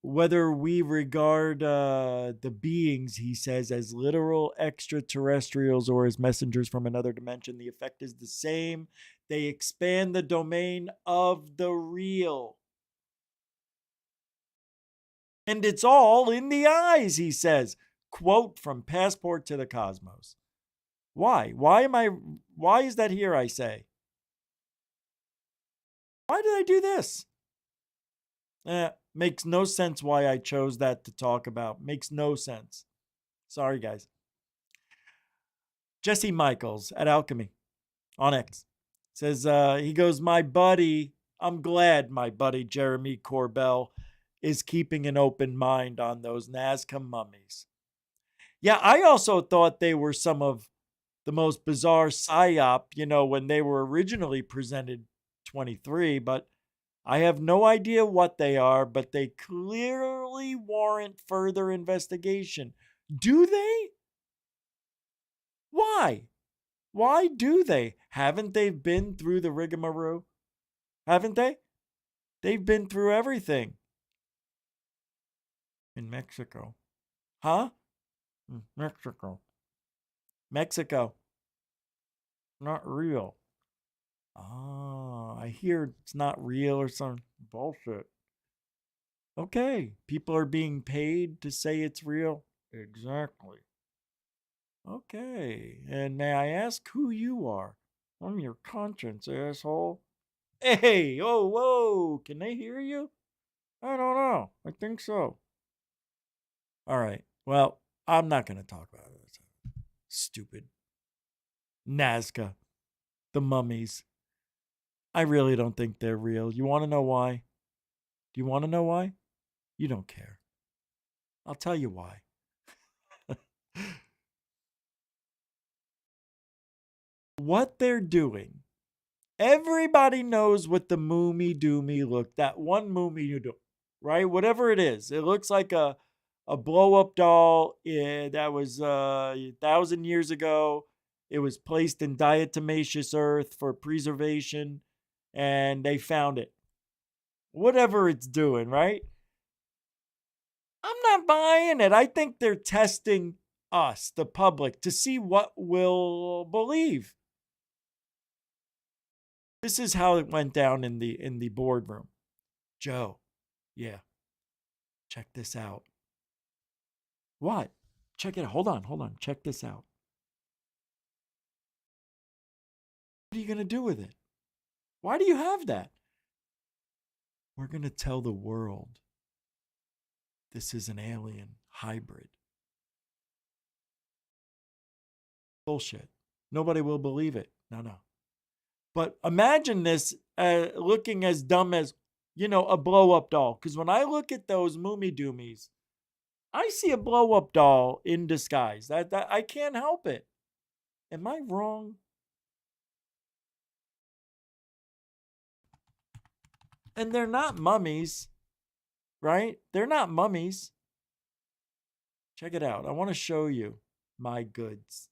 Whether we regard the beings, he says, as literal extraterrestrials or as messengers from another dimension, the effect is the same. They expand the domain of the real. And it's all in the eyes, he says. Quote from Passport to the Cosmos. Why? Why is that here, I say? Why did I do this? Makes no sense why I chose that to talk about. Makes no sense. Sorry, guys. Jesse Michaels at Alchemy on X says, he goes, my buddy, I'm glad my buddy Jeremy Corbell is keeping an open mind on those Nazca mummies. Yeah, I also thought they were some of the most bizarre psyop, when they were originally presented 23, but I have no idea what they are, but they clearly warrant further investigation. Do they? Why? Why do they? Haven't they been through the rigmarole? Haven't they? They've been through everything. In Mexico. Huh? Mexico. Mexico. Not real. Oh, I hear it's not real or some bullshit. Okay, people are being paid to say it's real. Exactly. Okay, and may I ask who you are? I'm your conscience, asshole. Hey, oh, whoa, can they hear you? I don't know. I think so. All right, well, I'm not going to talk about it. Stupid Nazca, the mummies. I really don't think they're real. You want to know why? Do you want to know why? You don't care. I'll tell you why. What they're doing, everybody knows what the Moomy Doomy look, that one Moomy you do, right? Whatever it is, it looks like a blow up doll that was 1,000 years ago. It was placed in diatomaceous earth for preservation, and they found it. Whatever it's doing, right? I'm not buying it. I think they're testing us, the public, to see what we'll believe. This is how it went down in the boardroom. Joe, yeah, check this out. What? Check it out. Hold on. Check this out. What are you going to do with it? Why do you have that? We're going to tell the world this is an alien hybrid. Bullshit. Nobody will believe it. No. But imagine this looking as dumb as, a blow-up doll. Because when I look at those Moomy Doomies, I see a blow-up doll in disguise. That I can't help it. Am I wrong? And they're not mummies, right? They're not mummies. Check it out. I want to show you my goods.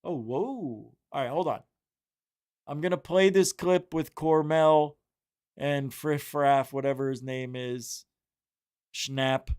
Oh, whoa. All right, hold on. I'm going to play this clip with Cormel and Friff Raff, whatever his name is. Schnapp.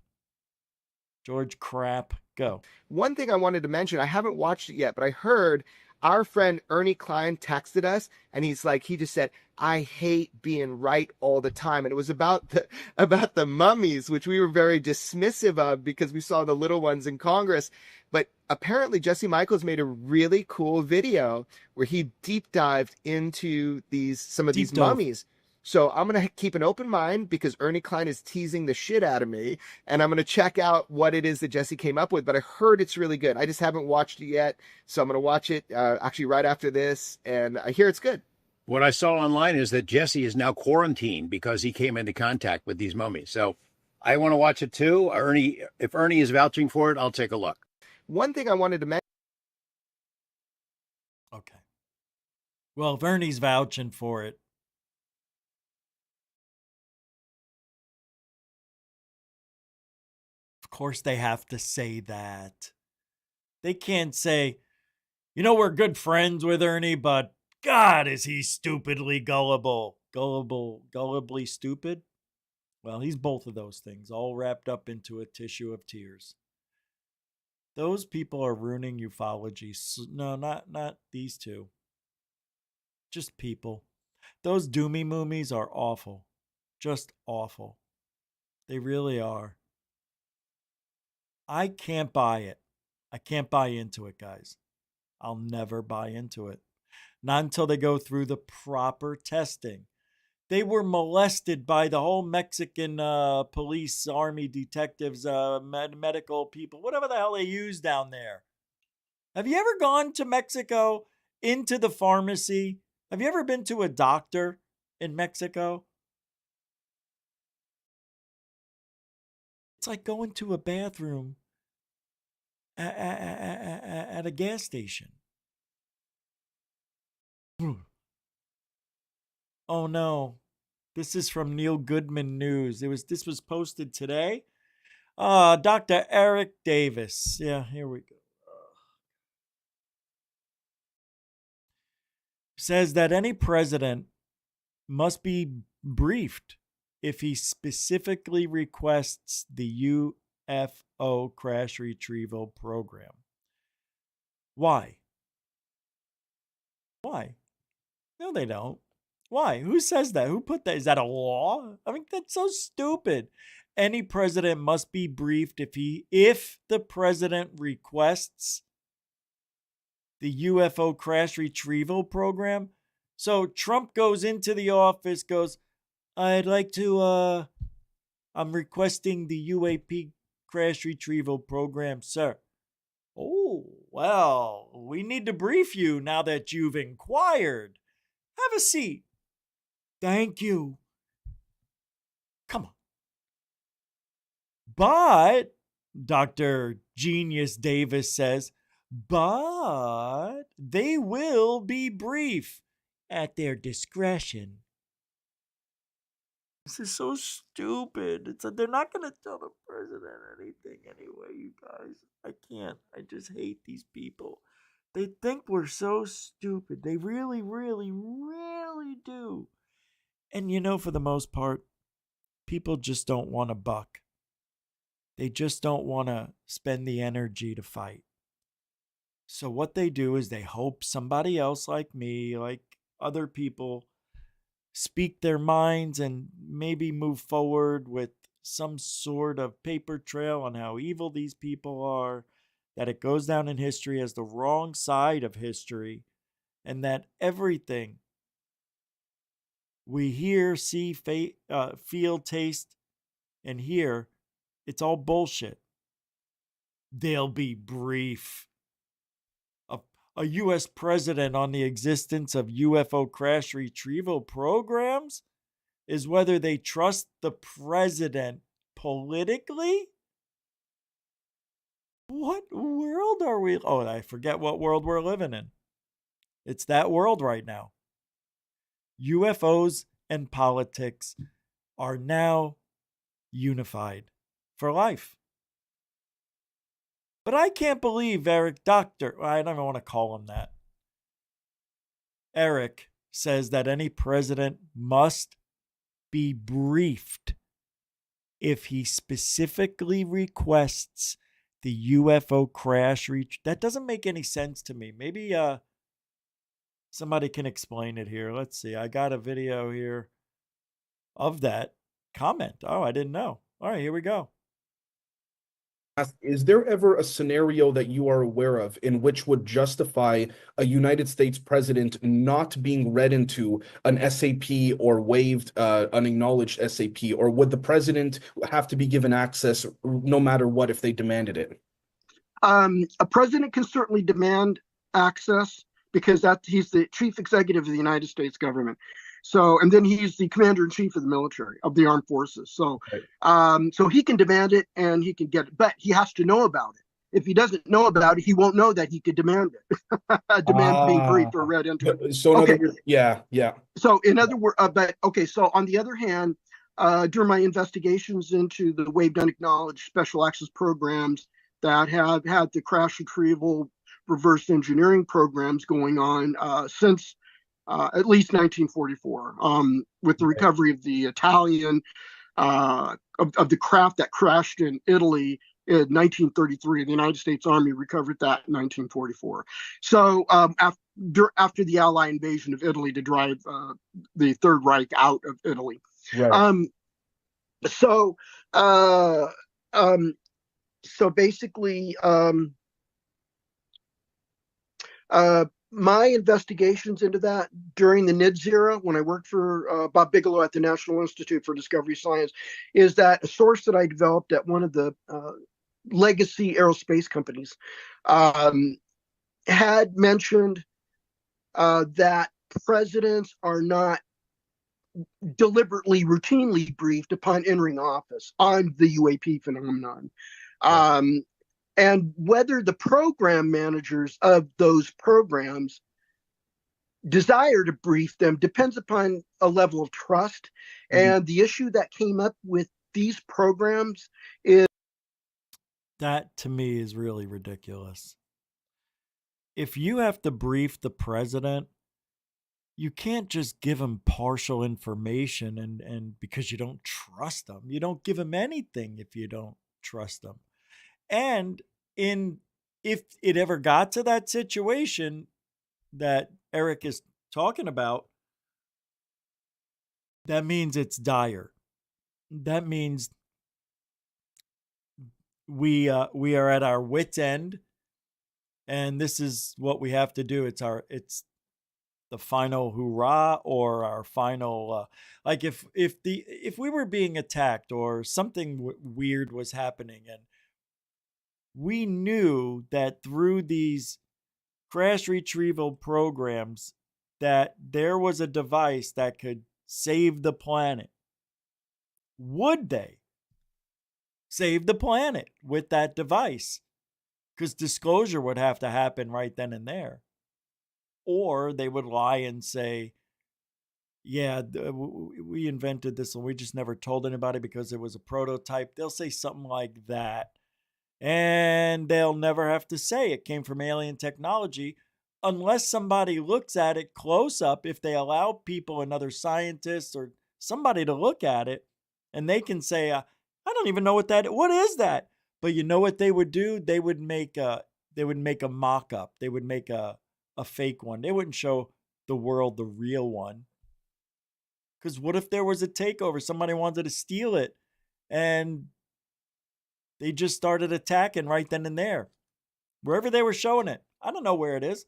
George Crap. Go. One thing I wanted to mention, I haven't watched it yet, but I heard our friend Ernie Klein texted us, and he just said, I hate being right all the time. And it was about the mummies, which we were very dismissive of because we saw the little ones in Congress. But apparently Jesse Michaels made a really cool video where he deep dived into some of these mummies. So I'm going to keep an open mind because Ernie Klein is teasing the shit out of me. And I'm going to check out what it is that Jesse came up with. But I heard it's really good. I just haven't watched it yet. So I'm going to watch it actually right after this. And I hear it's good. What I saw online is that Jesse is now quarantined because he came into contact with these mummies. So I want to watch it too. If Ernie is vouching for it, I'll take a look. One thing I wanted to mention. Okay. Well, if Ernie's vouching for it, of course they have to say that. They can't say, we're good friends with Ernie, but God, is he stupidly gullible. Gullibly stupid? Well, he's both of those things, all wrapped up into a tissue of tears. Those people are ruining ufology. No, not these two. Just people. Those doomy moomies are awful. Just awful. They really are. I can't buy it. I can't buy into it, guys. I'll never buy into it. Not until they go through the proper testing. They were molested by the whole Mexican police, army detectives, medical people, whatever the hell they use down there. Have you ever gone to Mexico into the pharmacy? Have you ever been to a doctor in Mexico? It's like going to a bathroom at a gas station. Oh no. This is from Neil Goodman News. This was posted today. Dr. Eric Davis. Yeah, here we go. Says that any president must be briefed if he specifically requests the UFO crash retrieval program. Why? No, they don't. Why? Who says that? Who put that? Is that a law? I mean, that's so stupid. Any president must be briefed if the president requests the UFO crash retrieval program. So Trump goes into the office, goes, I'm requesting the UAP crash retrieval program, sir. Oh, Well, we need to brief you now that you've inquired. Have a seat. Thank you. Come on. But, Dr. Genius Davis says, but they will be brief at their discretion. This is so stupid. It's they're not going to tell the president anything anyway, you guys. I can't. I just hate these people. They think we're so stupid. They really, really, really do. And you know, for the most part, people just don't want to buck. They just don't want to spend the energy to fight. So what they do is they hope somebody else like me, like other people, speak their minds and maybe move forward with some sort of paper trail on how evil these people are, that it goes down in history as the wrong side of history, and that everything we hear, see, feel, taste, and hear, it's all bullshit. They'll be brief. A U.S. president on the existence of UFO crash retrieval programs is whether they trust the president politically? What world are we? Oh, I forget what world we're living in. It's that world right now. UFOs and politics are now unified for life. But I can't believe Eric, I don't even want to call him that. Eric says that any president must be briefed if he specifically requests the UFO crash reach. That doesn't make any sense to me. Maybe somebody can explain it here. Let's see. I got a video here of that comment. Oh, I didn't know. All right, here we go. Is there ever a scenario that you are aware of in which would justify a United States president not being read into an SAP or waived unacknowledged SAP? Or would the president have to be given access no matter what if they demanded it? A president can certainly demand access because he's the chief executive of the United States government. So, and then he's the commander in chief of the military, of the armed forces. So, right. So he can demand it and he can get it, but he has to know about it. If he doesn't know about it, he won't know that he could demand it. Demand being briefed or read into it. So, okay. Yeah. So, in other words, but okay. So, on the other hand, during my investigations into the waived unacknowledged special access programs that have had the crash retrieval reverse engineering programs going on since at least 1944, with the recovery of the Italian, of the craft that crashed in Italy in 1933. The United States Army recovered that in 1944. So after the Allied invasion of Italy to drive the Third Reich out of Italy. Right. So basically, my investigations into that during the NIDS era, when I worked for Bob Bigelow at the National Institute for Discovery Science, is that a source that I developed at one of the legacy aerospace companies had mentioned that presidents are not deliberately, routinely briefed upon entering office on the UAP phenomenon. Right. And whether the program managers of those programs desire to brief them depends upon a level of trust. Mm-hmm. And the issue that came up with these programs is... That, to me, is really ridiculous. If you have to brief the president, you can't just give him partial information and because you don't trust him. You don't give him anything if you don't trust him. And if it ever got to that situation that Eric is talking about, that means it's dire. That means we are at our wit's end, and this is what we have to do. It's the final hurrah, or our final like if we were being attacked or something weird was happening and we knew that through these crash retrieval programs that there was a device that could save the planet. Would they save the planet with that device? Because disclosure would have to happen right then and there. Or they would lie and say, yeah, we invented this and we just never told anybody because it was a prototype. They'll say something like that. And they'll never have to say it came from alien technology unless somebody looks at it close up. If they allow people and other scientists or somebody to look at it, and they can say, I don't even know what is that? But you know what they would do? They would make a mock-up. They would make a fake one. They wouldn't show the world the real one. Because what if there was a takeover? Somebody wanted to steal it and they just started attacking right then and there. Wherever they were showing it. I don't know where it is.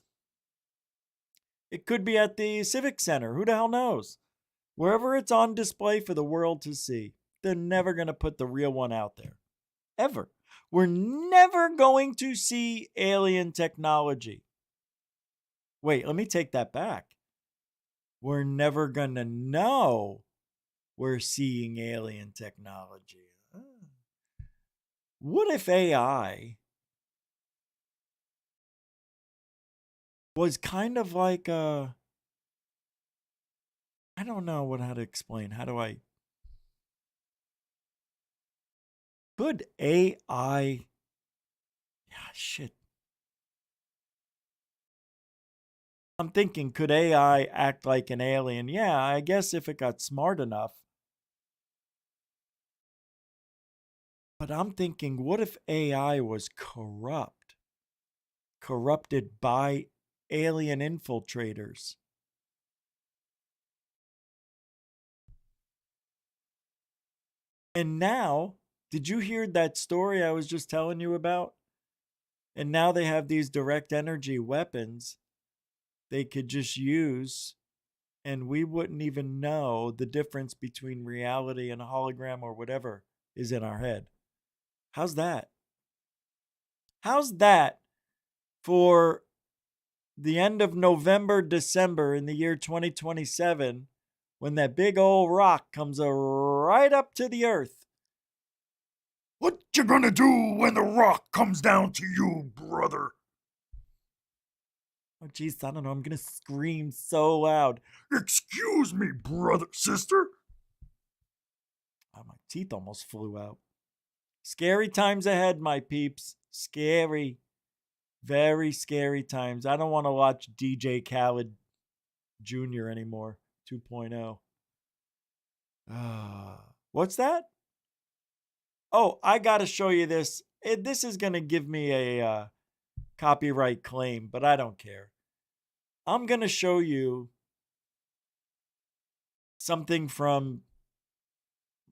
It could be at the Civic Center. Who the hell knows? Wherever it's on display for the world to see. They're never going to put the real one out there. Ever. We're never going to see alien technology. Wait, let me take that back. We're never going to know we're seeing alien technology. What if AI was kind of like a... I don't know how to explain. How do I... Could AI... Yeah, shit. I'm thinking, could AI act like an alien? Yeah, I guess if it got smart enough. But I'm thinking, what if AI was corrupted by alien infiltrators? And now, did you hear that story I was just telling you about? And now they have these direct energy weapons they could just use, and we wouldn't even know the difference between reality and a hologram or whatever is in our head. How's that? How's that for the end of November, December in the year 2027, when that big old rock comes right up to the earth? What you gonna do when the rock comes down to you, brother? Oh, geez, I don't know. I'm going to scream so loud. Excuse me, brother, sister. Oh, my teeth almost flew out. Scary times ahead, my peeps. Scary. Very scary times. I don't want to watch DJ Khaled Jr. anymore. 2.0. What's that? Oh, I got to show you this. This is going to give me a... copyright claim, but I don't care. I'm going to show you something from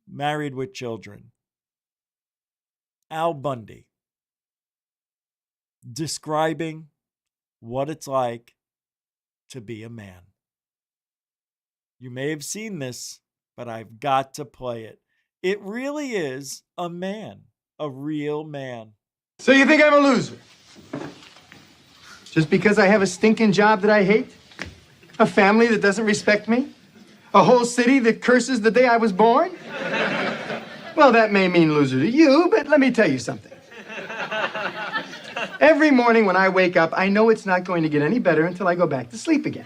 Married with Children. Al Bundy describing what it's like to be a man. You may have seen this, but I've got to play it. It really is a man, a real man. So you think I'm a loser? Just because I have a stinking job that I hate? A family that doesn't respect me? A whole city that curses the day I was born? Well, that may mean loser to you, but let me tell you something. Every morning when I wake up, I know it's not going to get any better until I go back to sleep again.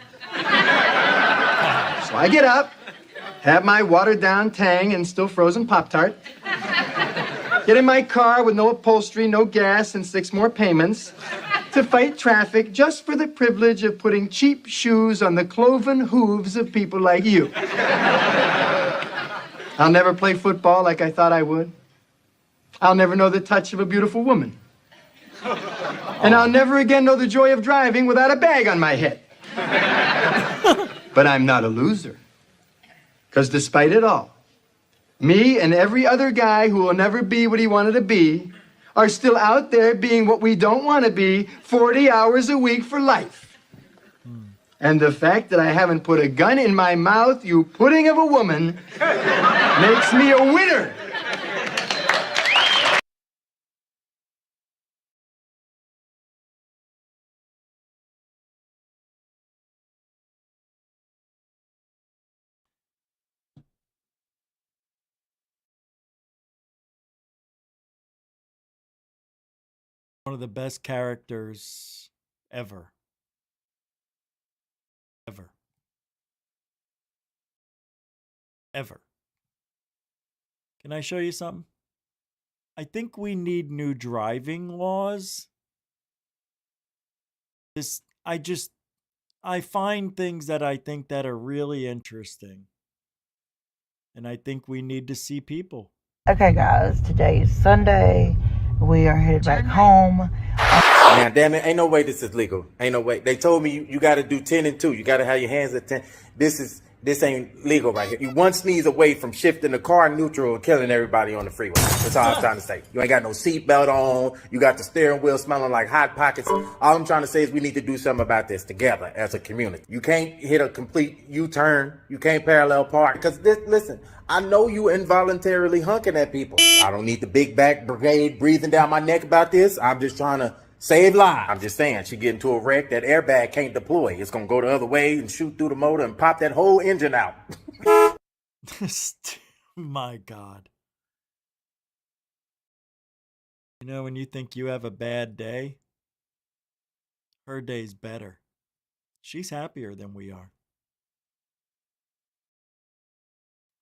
So I get up, have my watered-down Tang and still frozen Pop-Tart, get in my car with no upholstery, no gas, and 6 more payments, to fight traffic just for the privilege of putting cheap shoes on the cloven hooves of people like you. I'll never play football like I thought I would. I'll never know the touch of a beautiful woman. And I'll never again know the joy of driving without a bag on my head. But I'm not a loser. Because despite it all, me and every other guy who will never be what he wanted to be are still out there being what we don't want to be 40 hours a week for life. And the fact that I haven't put a gun in my mouth, you pudding of a woman, makes me a winner. One of the best characters ever. Ever. Ever. Can I show you something? I think we need new driving laws. I find things that I think that are really interesting. And I think we need to see people. Okay, guys, today is Sunday. We are headed back home. Now, damn it, ain't no way this is legal. Ain't no way. They told me you got to do 10 and 2. You got to have your hands at 10. This ain't legal right here. You one sneeze away from shifting the car neutral and killing everybody on the freeway. That's all I'm trying to say. You ain't got no seatbelt on. You got the steering wheel smelling like Hot Pockets. All I'm trying to say is we need to do something about this together as a community. You can't hit a complete U-turn. You can't parallel park. Because listen, I know you involuntarily hunking at people. I don't need the big back brigade breathing down my neck about this. I'm just trying to save lives. I'm just saying, she get into a wreck, that airbag can't deploy. It's going to go the other way and shoot through the motor and pop that whole engine out. My God. You know, when you think you have a bad day, her day's better. She's happier than we are.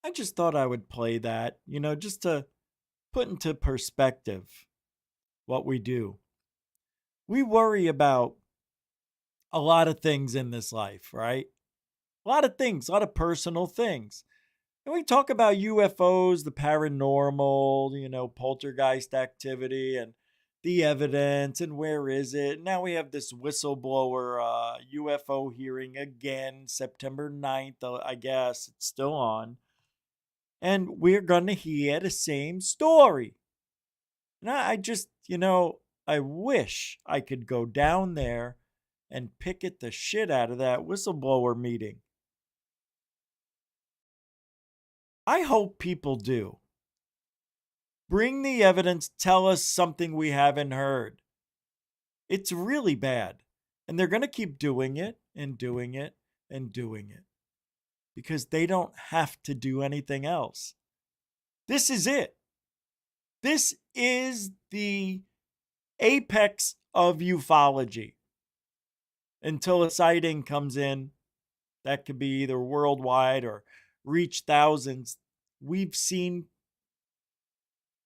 I just thought I would play that, you know, just to put into perspective what we do. We worry about a lot of things in this life, right? A lot of things, a lot of personal things. And we talk about UFOs, the paranormal, you know, poltergeist activity and the evidence and where is it. Now we have this whistleblower UFO hearing again, September 9th, I guess. It's still on. And we're going to hear the same story. And I just, you know, I wish I could go down there and picket the shit out of that whistleblower meeting. I hope people do. Bring the evidence, tell us something we haven't heard. It's really bad. And they're going to keep doing it and doing it and doing it. Because they don't have to do anything else. This is it. This is the apex of ufology. Until a sighting comes in, that could be either worldwide or reach thousands. We've seen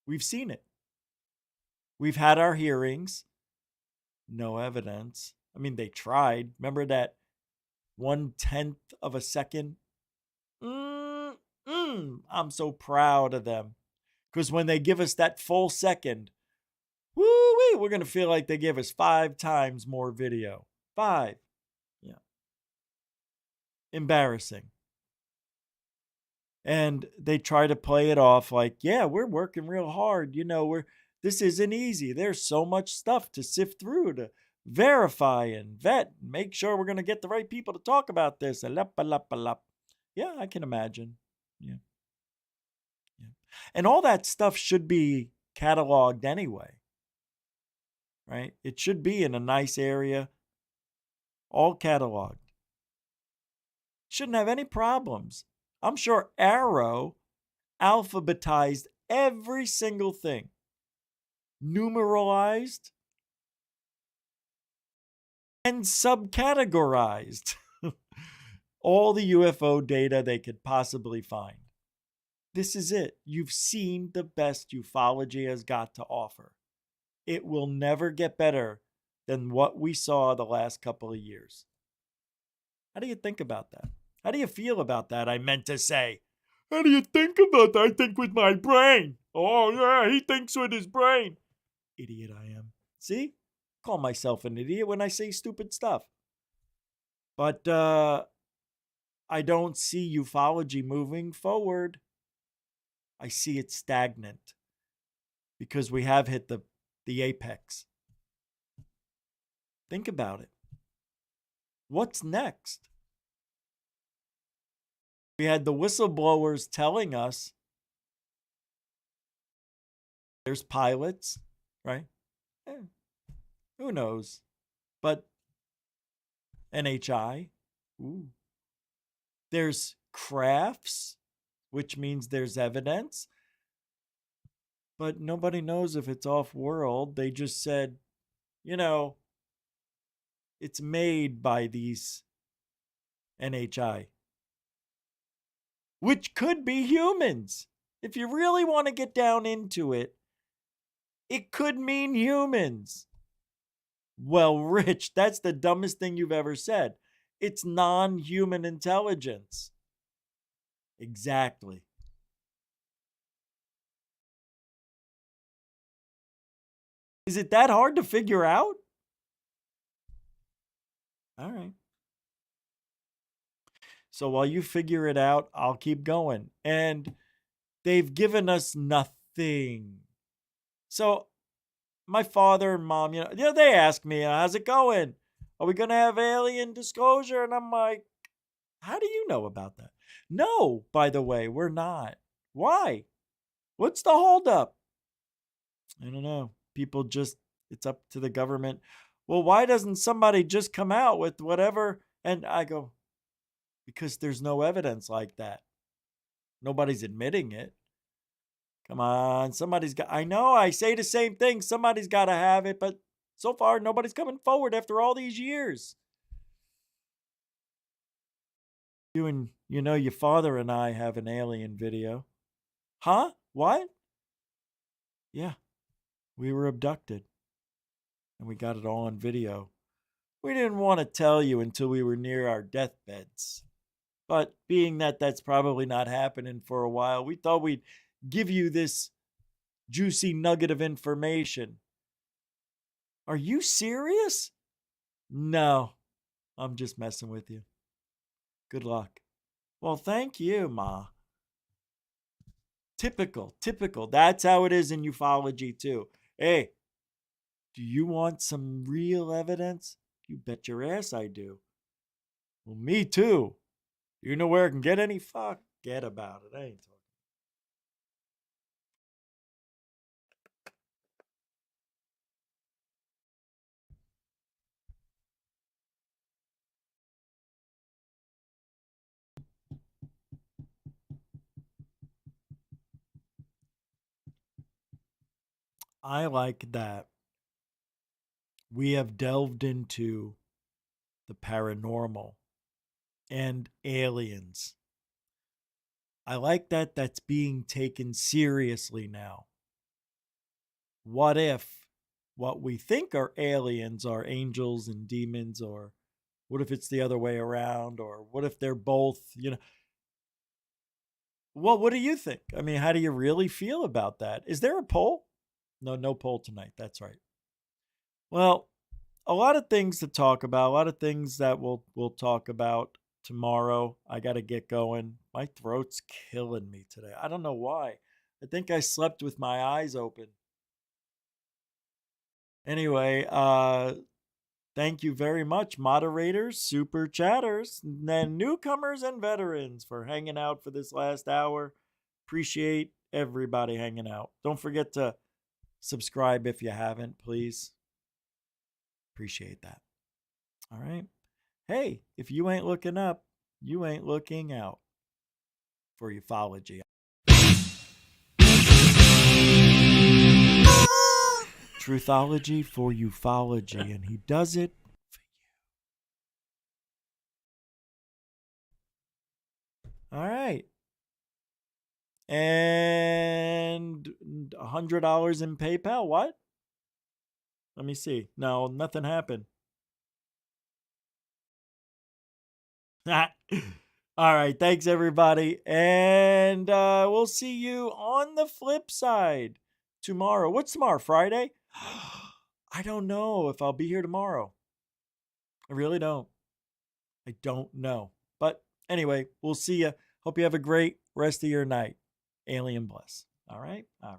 it. We've had our hearings. No evidence. I mean, they tried. Remember that 1/10 of a second? I'm so proud of them. Because when they give us that full second, woo-wee, we're going to feel like they give us 5 times more video. 5. Yeah. Embarrassing. And they try to play it off like, yeah, we're working real hard. You know, this isn't easy. There's so much stuff to sift through to verify and vet and make sure we're going to get the right people to talk about this. Yeah, I can imagine. Yeah. And all that stuff should be cataloged anyway. Right? It should be in a nice area. All cataloged. Shouldn't have any problems. I'm sure Arrow alphabetized every single thing. Numeralized. And subcategorized. All the UFO data they could possibly find. This is it. You've seen the best ufology has got to offer. It will never get better than what we saw the last couple of years. How do you think about that? How do you feel about that? I meant to say. How do you think about that? I think with my brain. Oh, yeah, he thinks with his brain. Idiot I am. See? Call myself an idiot when I say stupid stuff. But I don't see ufology moving forward. I see it stagnant because we have hit the apex. Think about it. What's next? We had the whistleblowers telling us there's pilots, right? Who knows? But NHI. Ooh. There's crafts, which means there's evidence. But nobody knows if it's off-world. They just said it's made by these NHI, which could be humans. If you really want to get down into it, it could mean humans. Well, Rich, that's the dumbest thing you've ever said. It's non-human intelligence. Exactly. Is it that hard to figure out? All right. So while you figure it out, I'll keep going. And they've given us nothing. So my father and mom, they ask me, how's it going? Are we going to have alien disclosure? And I'm like, how do you know about that? No, by the way, we're not. Why? What's the holdup? I don't know. People just, it's up to the government. Well, why doesn't somebody just come out with whatever? And I go, because there's no evidence like that. Nobody's admitting it. Come on, somebody's got, I know, I say the same thing. Somebody's got to have it, but so far, nobody's coming forward after all these years. Your father and I have an alien video. Huh? What? Yeah, we were abducted. And we got it all on video. We didn't want to tell you until we were near our deathbeds. But being that that's probably not happening for a while, we thought we'd give you this juicy nugget of information. Are you serious? No, I'm just messing with you. Good luck. Well, thank you, Ma. Typical. That's how it is in ufology, too. Hey, do you want some real evidence? You bet your ass I do. Well, me too. You know where I can get any? Forget about it. I ain't talking. I like that we have delved into the paranormal and aliens. I like that that's being taken seriously now. What if what we think are aliens are angels and demons, or what if it's the other way around, or what if they're both, Well, what do you think? I mean, how do you really feel about that? Is there a poll? No poll tonight. That's right. Well, a lot of things to talk about, a lot of things that we'll talk about tomorrow. I got to get going. My throat's killing me today. I don't know why. I think I slept with my eyes open. Anyway, thank you very much, moderators, super chatters, and then newcomers and veterans for hanging out for this last hour. Appreciate everybody hanging out. Don't forget to subscribe if you haven't, please. Appreciate that. All right. Hey, if you ain't looking up, you ain't looking out for ufology. Truthology for ufology, and he does it for you. All right. And $100 in PayPal. What? Let me see. No, nothing happened. All right. Thanks, everybody. And we'll see you on the flip side tomorrow. What's tomorrow? Friday? I don't know if I'll be here tomorrow. I really don't. I don't know. But anyway, we'll see you. Hope you have a great rest of your night. Alien bless. All right? All right.